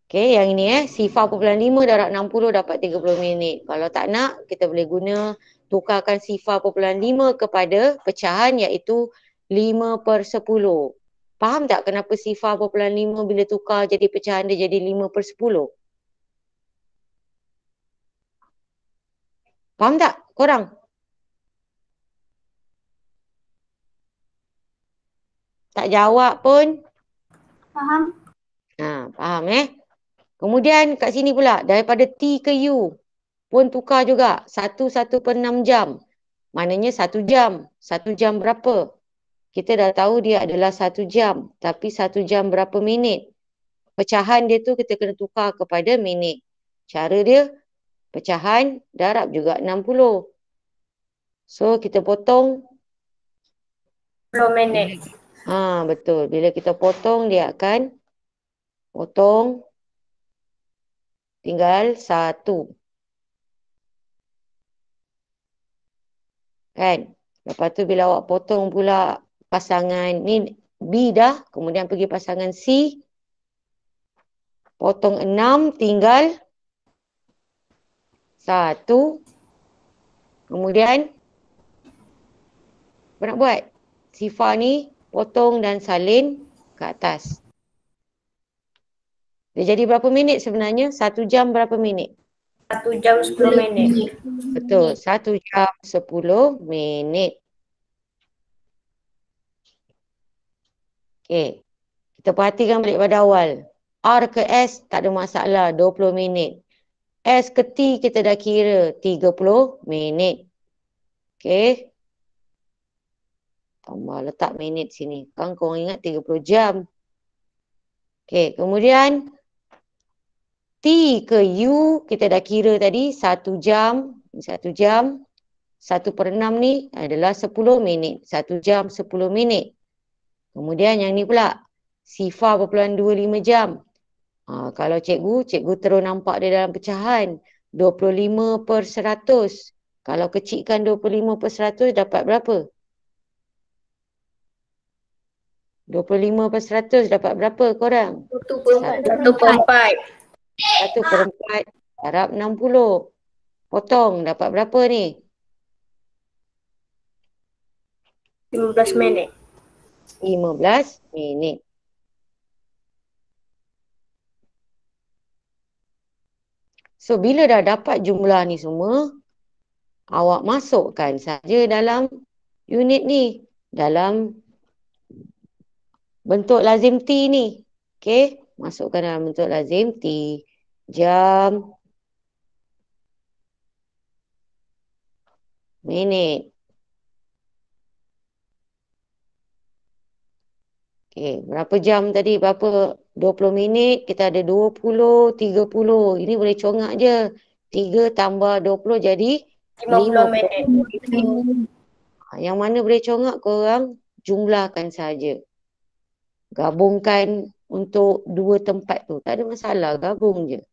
Okey, yang ini sifar 0.5 darab 60 dapat 30 minit. Kalau tak nak, kita boleh guna tukarkan sifar 0.5 kepada pecahan iaitu 5/10. Faham tak kenapa sifar 0.5 bila tukar jadi pecahan dia jadi 5/10? Faham tak korang? Tak jawab pun. Faham? Faham Kemudian kat sini pula, daripada T ke U pun tukar juga. 1/6 jam. Maknanya 1 jam. 1 jam berapa? Kita dah tahu dia adalah 1 jam. Tapi 1 jam berapa minit? Pecahan dia tu kita kena tukar kepada minit. Cara dia, pecahan darab juga 60. So, kita potong. 10 minit. Betul. Bila kita potong, dia akan potong. Tinggal 1. Kan? Lepas tu bila awak potong pula pasangan ni B dah, kemudian pergi pasangan C. Potong 6, tinggal 1. Kemudian apa nak buat? Sifar ni potong dan salin ke atas. Dia jadi berapa minit sebenarnya? 1 jam berapa minit? 1 jam 10 minit. Betul, 1 jam 10 minit. Okey. Kita perhatikan balik pada awal. R ke S tak ada masalah, 20 minit. S ke T kita dah kira 30 minit. Okey. Tambah letak minit sini. Kan korang ingat 30 jam. Okey, kemudian T ke U kita dah kira tadi 1 jam. 1 jam. 1/6 ni adalah 10 minit. 1 jam 10 minit. Kemudian yang ni pula. Sifar 0.25 jam. Kalau cikgu terus nampak dia dalam pecahan. 25/100. Kalau kecilkan 25/100 dapat berapa? 25/100 dapat berapa korang? 1/4. 1/4 darab 60. Potong dapat berapa ni? 15 minit. 15 minit. So, bila dah dapat jumlah ni semua, awak masukkan saja dalam unit ni. Dalam bentuk lazim T ni. Okey, masukkan dalam bentuk lazim T. Jam. Minit. Okey, berapa jam tadi? Berapa? 20 minit. Kita ada 20, 30. Ini boleh congak je. 3 tambah 20 jadi 50 minit. Yang mana boleh congak korang jumlahkan saja. Gabungkan untuk dua tempat tu. Tak ada masalah. Gabung je.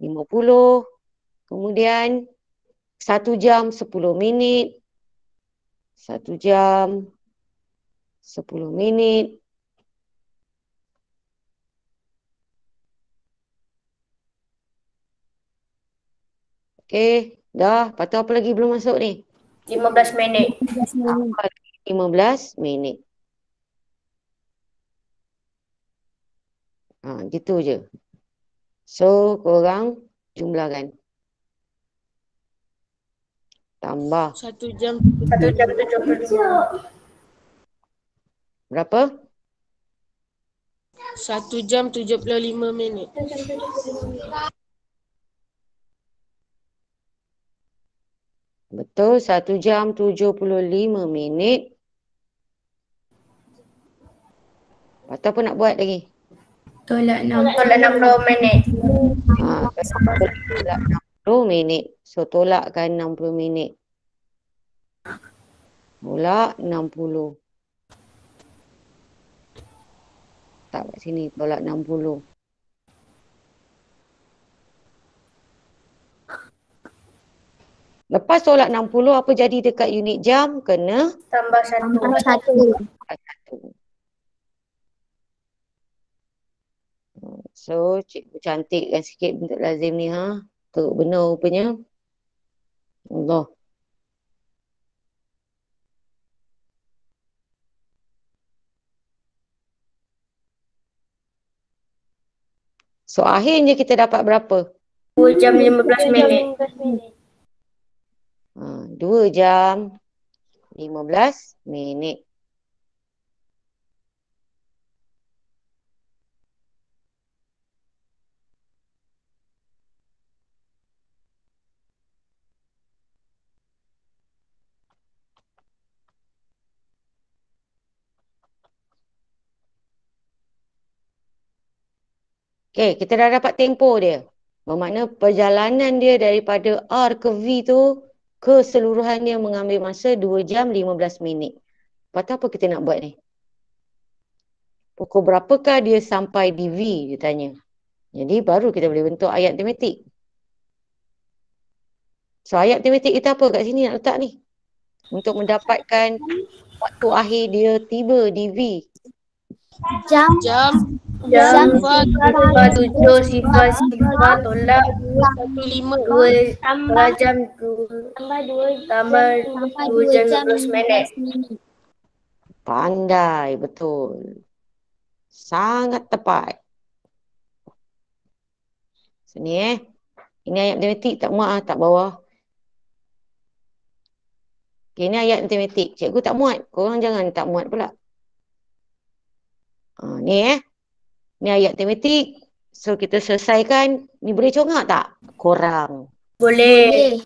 50. Kemudian 1 jam 10 minit. 1 jam 10 minit. Okey, dah. Lepas tu apa lagi belum masuk ni? 15 minit. 15 minit. 15 minit. Gitu je. So, korang jumlahkan. Tambah. 1 jam 1 jam 75. Berapa? 1 jam 75 minit. Betul, 1 jam 75 minit. Lepas tu apa nak buat lagi? Tolak Tolak 60 minit. Tolak 60 minit. So, tolakkan 60 minit. Tolak 60. Tak kat sini, tolak 60. Lepas tolak 60, apa jadi dekat unit jam? Kena Tambah 1. tambah 1. 1. So, cikgu cantikkan sikit bentuk lazim ni. Teruk benar rupanya. Allah. So, akhirnya kita dapat berapa? 2 jam 15 minit. 2 jam 15 minit. Okey, kita dah dapat tempoh dia. Bermakna perjalanan dia daripada R ke V tu keseluruhannya mengambil masa 2 jam 15 minit. Lepas tu apa kita nak buat ni? Pukul berapakah dia sampai di V, dia tanya. Jadi baru kita boleh bentuk ayat matematik. So ayat matematik kita apa kat sini nak letak ni? Untuk mendapatkan waktu akhir dia tiba di V. Jam. Jam Sifar 7 sifar tolak 15 2 jam tambah 2 jam 15 minit. Pandai, betul. Sangat tepat. Sini Ini ayat matematik, tak muat tak bawah. Okay, ini ayat matematik. Cikgu tak muat. Korang jangan tak muat pula. Ni Ni ayat matematik. So kita selesaikan. Ni boleh congak tak? Korang. Boleh.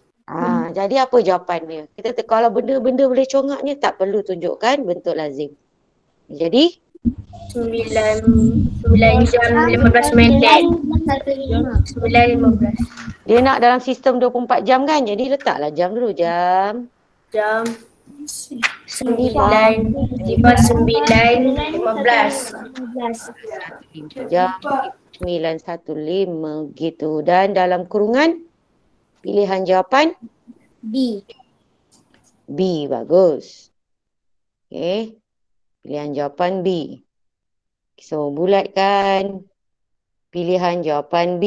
Jadi apa jawapan dia? Kita kalau benda-benda boleh congak ni tak perlu tunjukkan bentuk lazim. Jadi 9 jam 15 minit. 9:15. dia nak dalam sistem 24 jam kan? Jadi letaklah jam dulu. Jam 9:15. Jam 9.15 gitu. Dan dalam kurungan pilihan jawapan B. B. Bagus. Okey. Pilihan jawapan B. So bulatkan pilihan jawapan B.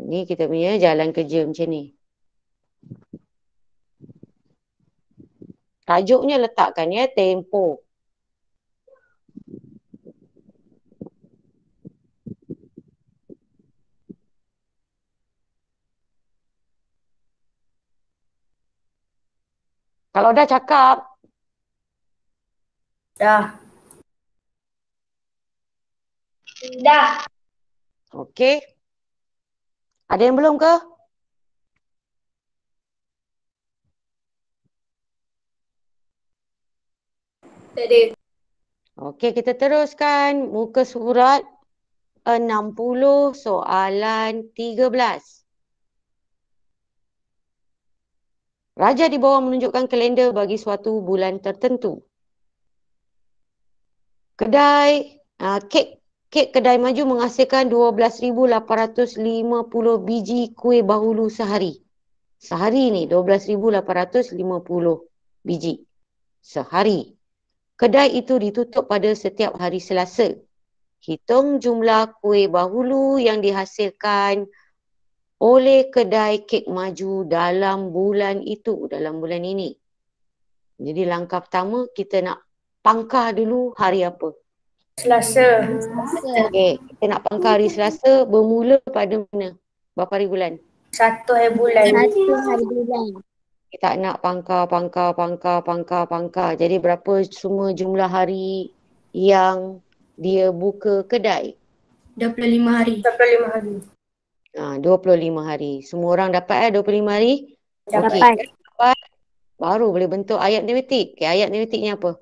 Ni kita punya jalan kerja macam ni. Tajuknya letakkan ya, tempo. Kalau dah cakap. Dah. Okey. Ada yang belum ke? Tak ada. Okey, kita teruskan muka surat 60 soalan 13. Raja di bawah menunjukkan kalender bagi suatu bulan tertentu. Kek kedai maju menghasilkan 12,850 biji kuih bahulu sehari. Sehari ni 12,850 biji. Sehari. Kedai itu ditutup pada setiap hari Selasa. Hitung jumlah kuih bahulu yang dihasilkan oleh kedai kek maju dalam bulan itu, dalam bulan ini. Jadi langkah pertama kita nak pangkah dulu hari apa. Selasa. Okey, kita nak pangkah hari Selasa bermula pada mana? Berapa hari bulan? 1 hari bulan. 1 hari bulan. Kita nak pangkah. Jadi berapa semua jumlah hari yang dia buka kedai? 25 hari. 25 hari. 25 hari. Semua orang dapat 25 hari? Dapat. Okey, dapat. Baru boleh bentuk ayat matematik. Okey, ayat matematiknya apa?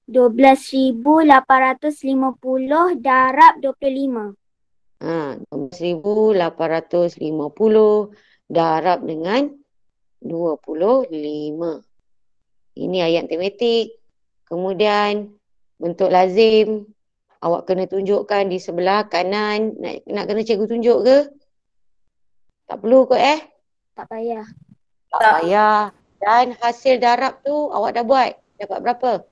12,850 darab 25. 12,850 darab dengan 25. Ini ayat matematik. Kemudian bentuk lazim. Awak kena tunjukkan di sebelah kanan. Nak kena cikgu tunjuk ke? Tak perlu kot Tak payah. Tak payah. Dan hasil darab tu awak dah buat. Dapat berapa?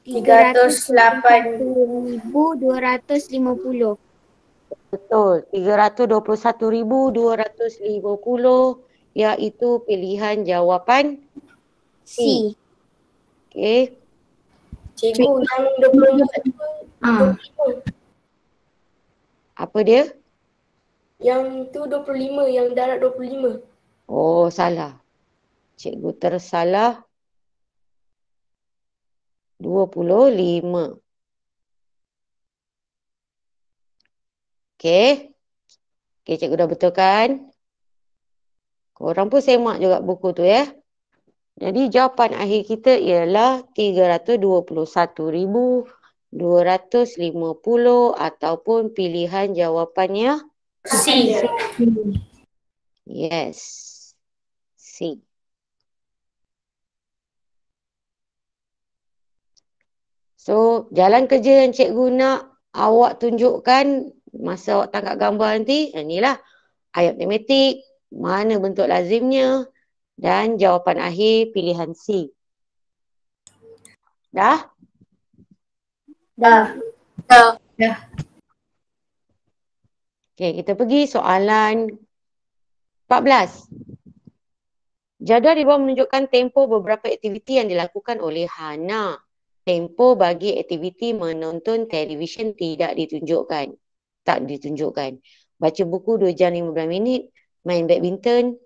321,250. Betul. 321,250 iaitu pilihan jawapan C. Okey. Cikgu yang 25 tu. Apa dia? Yang tu 25, yang darab 25. Oh, salah. Cikgu tersalah. 25. Okey. Okey, cikgu dah betulkan. Korang pun semak juga buku tu Jadi jawapan akhir kita ialah 321,250 ataupun pilihan jawapannya C. yes. C. So, jalan kerja yang cikgu nak awak tunjukkan masa awak tangkap gambar nanti, inilah ayat matematik, mana bentuk lazimnya dan jawapan akhir pilihan C. Dah? Dah. Okey, kita pergi soalan 14. Jadual di bawah menunjukkan tempoh beberapa aktiviti yang dilakukan oleh Hana. Tempoh bagi aktiviti menonton televisyen tidak ditunjukkan. Tak ditunjukkan. Baca buku 2 jam 15 minit. Main badminton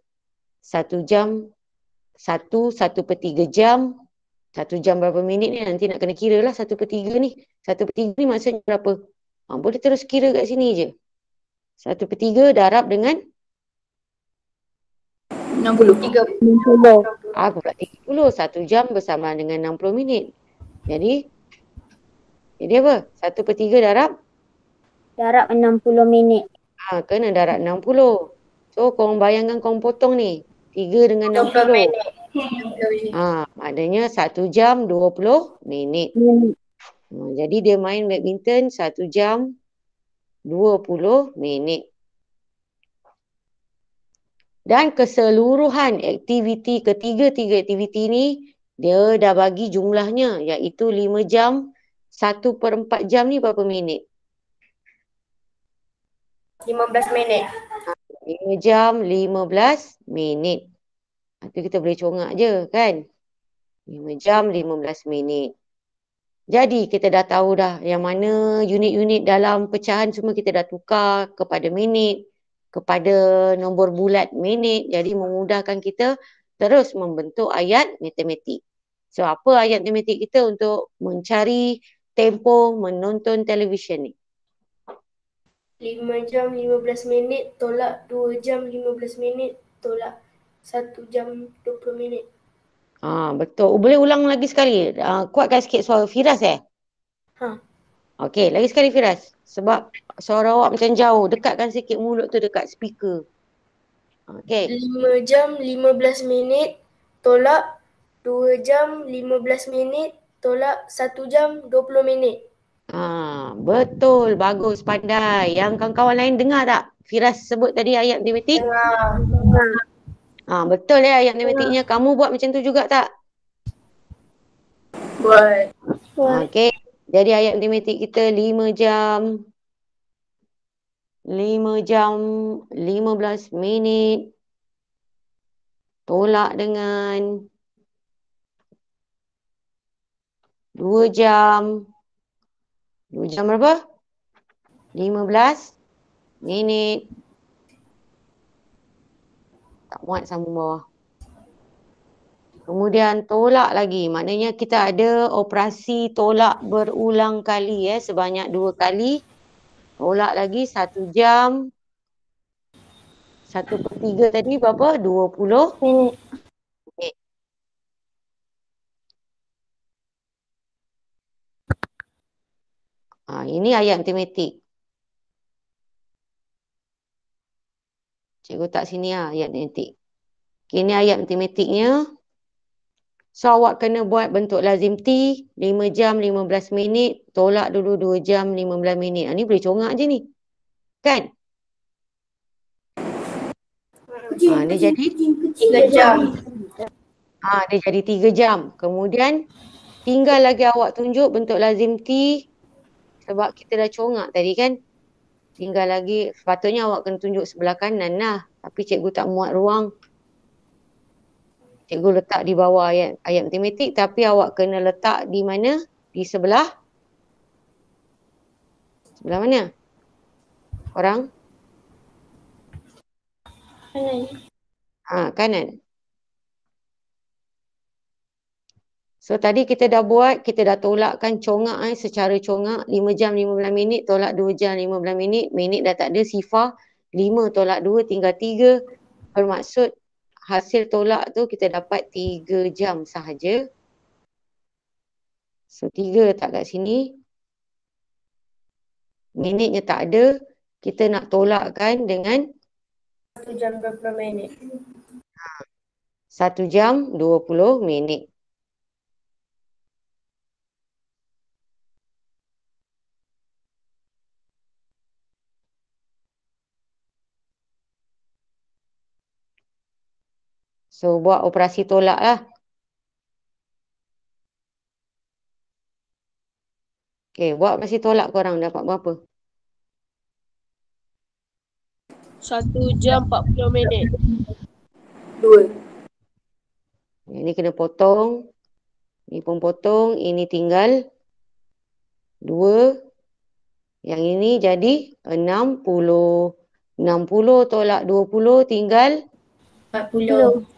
1 jam. 1/3 jam. 1 jam berapa minit ni nanti nak kena kira lah 1/3 ni. 1/3 ni maksudnya berapa? Boleh terus kira kat sini je. 1/3 darab dengan 60. apa pula 30. 1 jam bersamaan dengan 60 minit. Jadi apa? 1/3 darab? Darab 60 minit. Kena darab 60. So, korang bayangkan korang potong ni. 3 dengan 60. Maknanya 1 jam 20 minit. Jadi dia main badminton 1 jam 20 minit. Dan keseluruhan aktiviti, ketiga-tiga aktiviti ni, dia dah bagi jumlahnya iaitu 5 jam, 1/4 jam ni berapa minit? 15 minit. 5 jam 15 minit. Itu kita boleh congak je kan? 5 jam 15 minit. Jadi kita dah tahu dah yang mana unit-unit dalam pecahan semua kita dah tukar kepada minit, kepada nombor bulat minit. Jadi memudahkan kita terus membentuk ayat matematik. So apa ayat matematik kita untuk mencari tempoh menonton televisyen ni? 5 jam 15 minit tolak 2 jam 15 minit tolak 1 jam 20 minit. Betul. Boleh ulang lagi sekali. Kuatkan sikit suara Firas Okey, lagi sekali Firas. Sebab suara awak macam jauh. Dekatkan sikit mulut tu dekat speaker. Okey. 5 jam 15 minit tolak 2 jam 15 minit tolak 1 jam 20 minit. Betul. Bagus. Pandai. Yang kawan-kawan lain dengar tak? Firas sebut tadi ayat matematik? Betul ayat matematiknya. Kamu buat macam tu juga tak? Buat. Okey. Jadi ayat matematik kita 5 jam 5 jam 15 minit. Tolak dengan 2 jam. 2 jam berapa? 15 minit. Tak muat sambung bawah. Kemudian tolak lagi. Maknanya kita ada operasi tolak berulang kali sebanyak 2 kali. Tolak lagi 1 jam. 1/3 tadi berapa? 20 Minit. minit. Ini ayat matematik. Cikgu tak sini ayat matematik. Okay, ini ayat matematiknya. So, awak kena buat bentuk lazim T, 5 jam 15 minit, tolak dulu 2 jam 15 minit. Ni boleh congak je ni. Kan? Dia jadi 3 jam. dia jadi 3 jam. Kemudian tinggal lagi awak tunjuk bentuk lazim T sebab kita dah congak tadi kan. Tinggal lagi, sepatutnya awak kena tunjuk sebelah kanan lah. Tapi cikgu tak muat ruang. Cikgu letak di bawah ayat matematik tapi awak kena letak di mana? Di sebelah? Sebelah mana? Korang? Kanan. Kanan. So tadi kita dah buat, kita dah tolakkan congak secara congak. 5 jam 15 minit, tolak 2 jam 15 minit. Minit dah tak ada, sifar. 5 tolak 2 tinggal 3. Bermaksud hasil tolak tu kita dapat 3 jam sahaja. So 3 letak kat sini. Minitnya tak ada. Kita nak tolakkan dengan 1 jam 20 minit. 1 jam 20 minit. So, buat operasi tolak lah. Okay, buat operasi tolak korang dapat berapa? 1 jam 40 minit. 2. Ini kena potong. Ini pun potong. Ini tinggal 2. Yang ini jadi 60. 60 tolak 20 tinggal 40.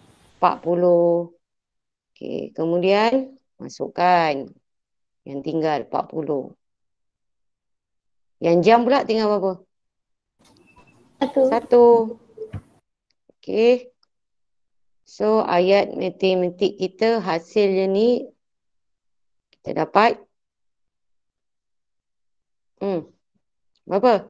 40. Okey, kemudian masukkan yang tinggal 40. Yang jam pula tinggal berapa? 1. Okey. So, ayat matematik kita hasilnya ni kita dapat berapa?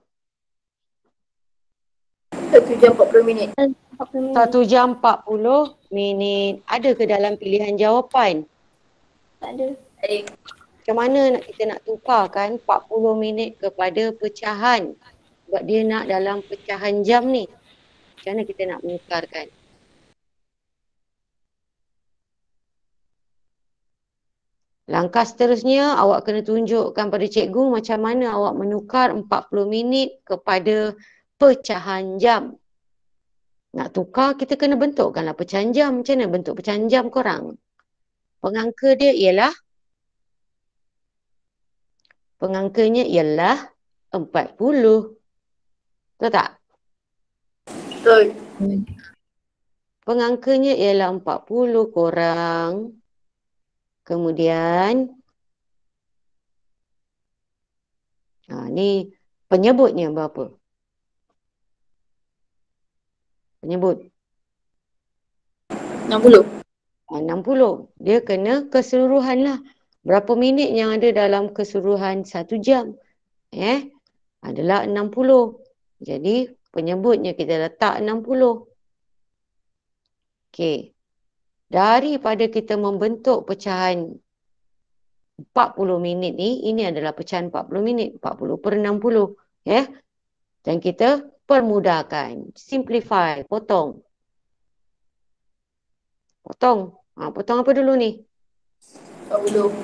1 jam 40 minit. 1 jam 40 minit. Ada ke dalam pilihan jawapan? Tak ada. Macam mana kita nak tukarkan 40 minit kepada pecahan? Sebab dia nak dalam pecahan jam ni. Macam mana kita nak menukarkan? Langkah seterusnya, awak kena tunjukkan pada cikgu macam mana awak menukar 40 minit kepada pecahan jam. Nak tukar, kita kena bentukkanlah pecahan jam. Macam mana bentuk pecahan jam korang? Pengangkanya ialah 40. Betul tak? Betul. Pengangkanya ialah 40 korang. Kemudian, ni penyebutnya berapa? Penyebut. 60. 60. Dia kena keseluruhan lah. Berapa minit yang ada dalam keseluruhan 1 jam? Adalah 60. Jadi, penyebutnya kita letak 60. Okey. Daripada kita membentuk pecahan 40 minit ni, ini adalah pecahan 40 minit. 40 per 60. Dan kita permudahkan. Simplify. Potong. Potong apa dulu ni? 40.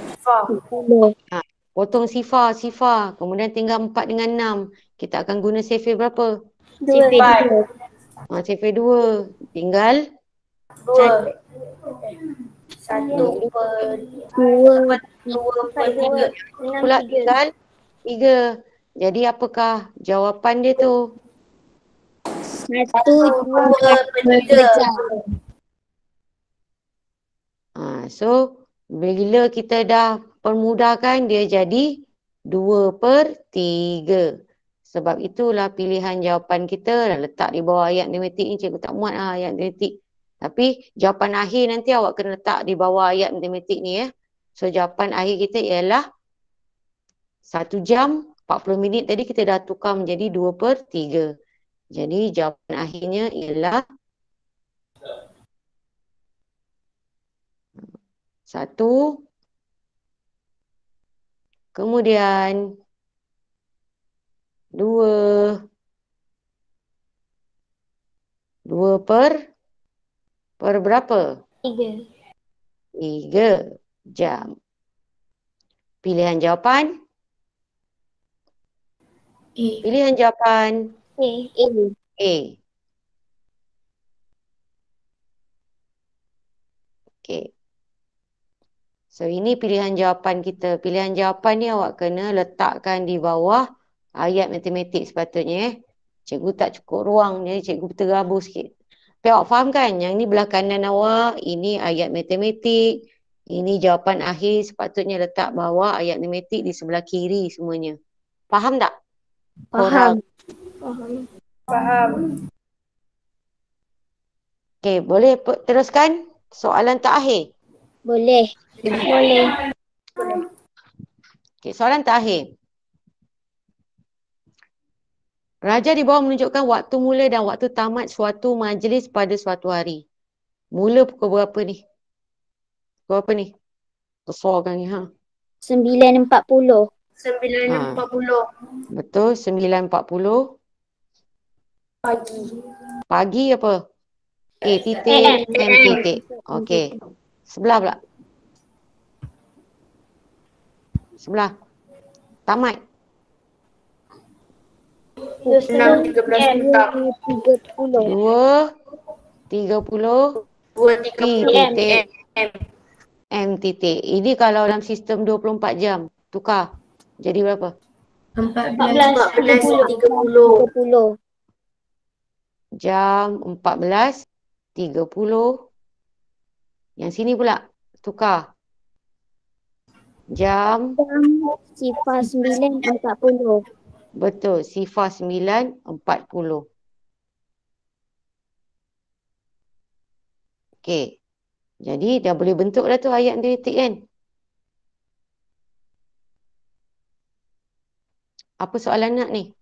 Potong sifar. Kemudian tinggal 4 dengan 6. Kita akan guna sifir berapa? 2. Sifir 2. Tinggal Dua. Satu per 2. 2/3. pula tinggal 3. Jadi apakah jawapan dia tu? 1/2 So, bila kita dah permudahkan, dia jadi 2/3. Sebab itulah pilihan jawapan kita dah letak di bawah ayat matematik ni. Cikgu tak muat lah ayat matematik. Tapi jawapan akhir nanti awak kena letak di bawah ayat matematik ni ya. So, jawapan akhir kita ialah 1 jam 40 minit tadi kita dah tukar menjadi 2/3. Jadi jawapan akhirnya ialah 1. Kemudian 2. 2 per berapa? 3 jam. Pilihan jawapan? Pilihan jawapan A. Okey. So ini pilihan jawapan kita. Pilihan jawapan ni awak kena letakkan di bawah ayat matematik sepatutnya. Cikgu tak cukup ruang, jadi cikgu tergabung sikit. Tapi awak faham kan? Yang ni belah kanan awak, ini ayat matematik. Ini jawapan akhir, sepatutnya letak bawah ayat matematik di sebelah kiri semuanya. Faham tak? Faham. Okey, boleh teruskan soalan terakhir? Boleh. Okey, soalan terakhir. Raja di bawah menunjukkan waktu mula dan waktu tamat suatu majlis pada suatu hari. Mula pukul berapa ni? Pukul berapa ni? Kesorkan ni, ha? 9:40. 9:40 Betul, 9:40. pagi. Pagi apa? A titik, M titik. Okey. Sebelah pula. Sebelah. Tamat. 6:13 petang. 2:30 2:30 titik M titik. Ini kalau dalam sistem 24 jam. Tukar. Jadi berapa? 14:30. Jam 14:30. Yang sini pula. Tukar. Jam. Sifar 9:40. Betul. Sifar 9:40. Okey. Jadi dah boleh bentuk dah tu ayat matematik kan? Apa soalan nak ni?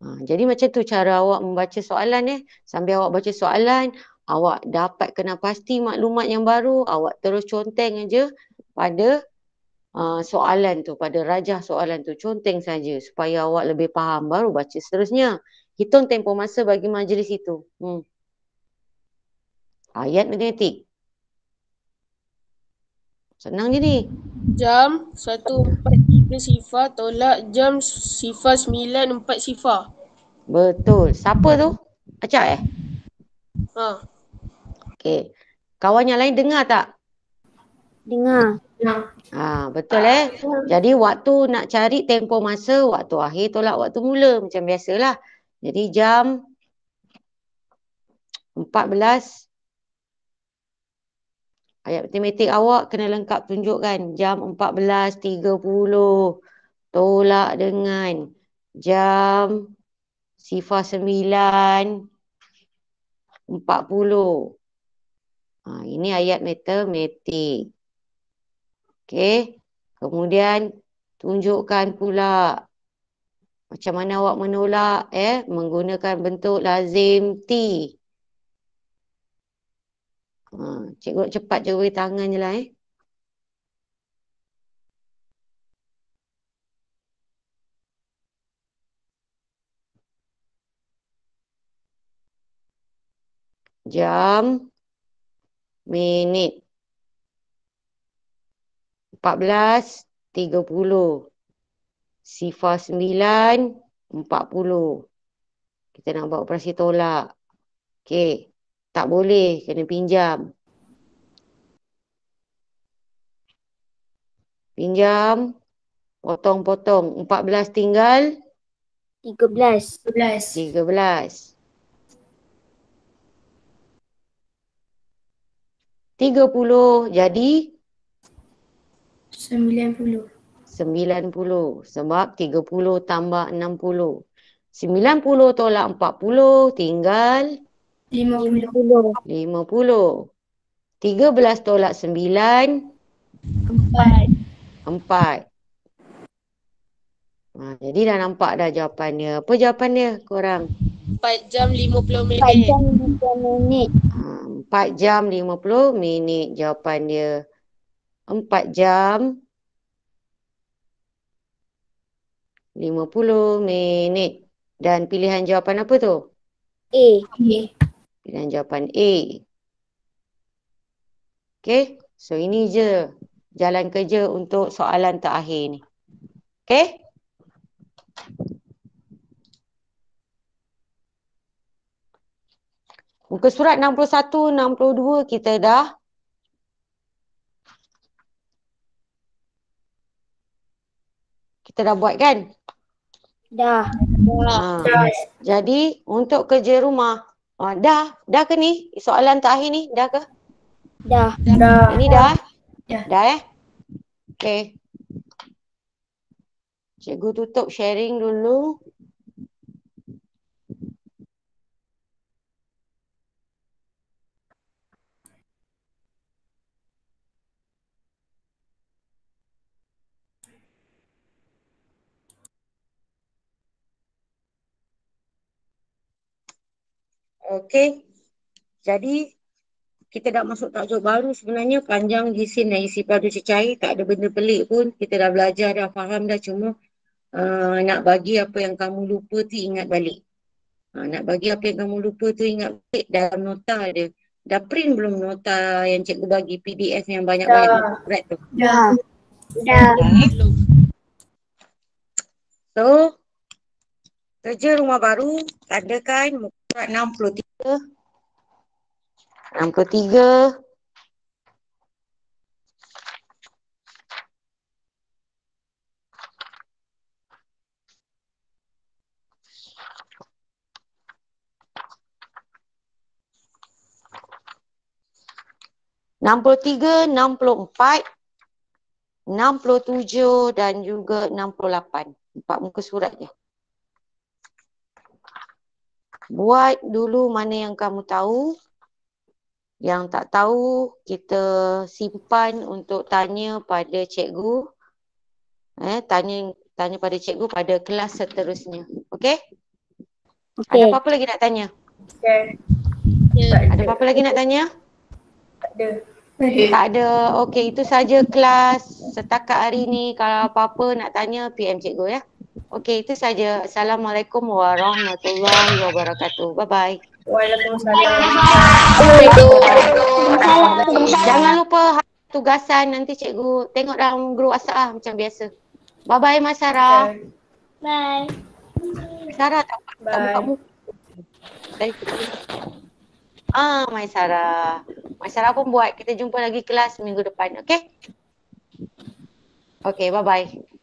Jadi macam tu cara awak membaca soalan Sambil awak baca soalan, awak dapat kena pasti maklumat yang baru, awak terus conteng aja pada soalan tu, pada rajah soalan tu. Conteng saja supaya awak lebih faham, baru baca seterusnya. Hitung tempoh masa bagi majlis itu. Ayat matematik. Senang je ni. Jam 1:43 sifar tolak jam sifar 9:4 sifar. Betul. Siapa tu? Acak Okey. Kawan yang lain dengar tak? Dengar. Betul Jadi waktu nak cari tempoh masa, waktu akhir tolak waktu mula. Macam biasalah. Jadi jam 14. Ayat matematik awak kena lengkap tunjukkan. Jam 14:30 tolak dengan jam sifar 9:40. Ini ayat matematik. Okey. Kemudian tunjukkan pula macam mana awak menolak menggunakan bentuk lazim T. Cikgu cepat je beri tangan je lah Jam, minit. 14 30. Sifar 9, 40. Kita nak buat operasi tolak. Okey. Tak boleh, kena pinjam. Pinjam. Potong-potong. 14 tinggal 13. 13. 30 jadi 90. 90. Sebab 30 tambah 60. 90 tolak 40 tinggal 50. 50. 13 tolak 9, 4. Jadi dah nampak dah jawapan dia. Apa jawapan dia korang? 4 jam 50 4 minit. jam 50 minit. 4 jam 50 minit jawapan dia. 4 jam 50 minit. Dan pilihan jawapan apa tu? A. Pilihan jawapan A. Okay. So ini je jalan kerja untuk soalan terakhir ni. Okay. Muka surat 61, 62 kita dah buat kan? Dah. Jadi untuk kerja rumah dah ke ni? Soalan terakhir ni dah ke? Dah. Ini dah? Dah. Dah Okay. Cikgu tutup sharing dulu. Okey. Jadi kita dah masuk tajuk baru sebenarnya, panjang, gisim dan isi padu cecair. Tak ada benda pelik pun. Kita dah belajar, dah faham dah. Cuma nak bagi apa yang kamu lupa tu ingat balik. Nak bagi apa yang kamu lupa tu ingat balik dalam nota dia. Dah print belum nota yang cikgu bagi, PDF yang banyak-banyak surat tu? Dah. So, kerja rumah baru, tandakan muka surat 63. 63. Enam puluh tiga, 64, 67 dan juga 68. 4 muka surat je. Buat dulu mana yang kamu tahu. Yang tak tahu, kita simpan untuk tanya pada cikgu. Tanya pada cikgu pada kelas seterusnya. Okey? Ada apa-apa lagi nak tanya? Ada apa-apa lagi nak tanya? Tak ada. Okey, itu saja kelas setakat hari ni. Kalau apa-apa nak tanya, PM cikgu ya. Okey, itu saja. Assalamualaikum warahmatullahi wabarakatuh. Bye-bye. Waalaikumsalam. Jangan lupa tugasan, nanti cikgu tengok dalam grup WhatsApp macam biasa. Bye-bye Mas Sarah. Bye. Sarah tak buka muka. Mai Sarah. Mai Sarah pun buat. Kita jumpa lagi kelas minggu depan. Okey? Okey, bye-bye.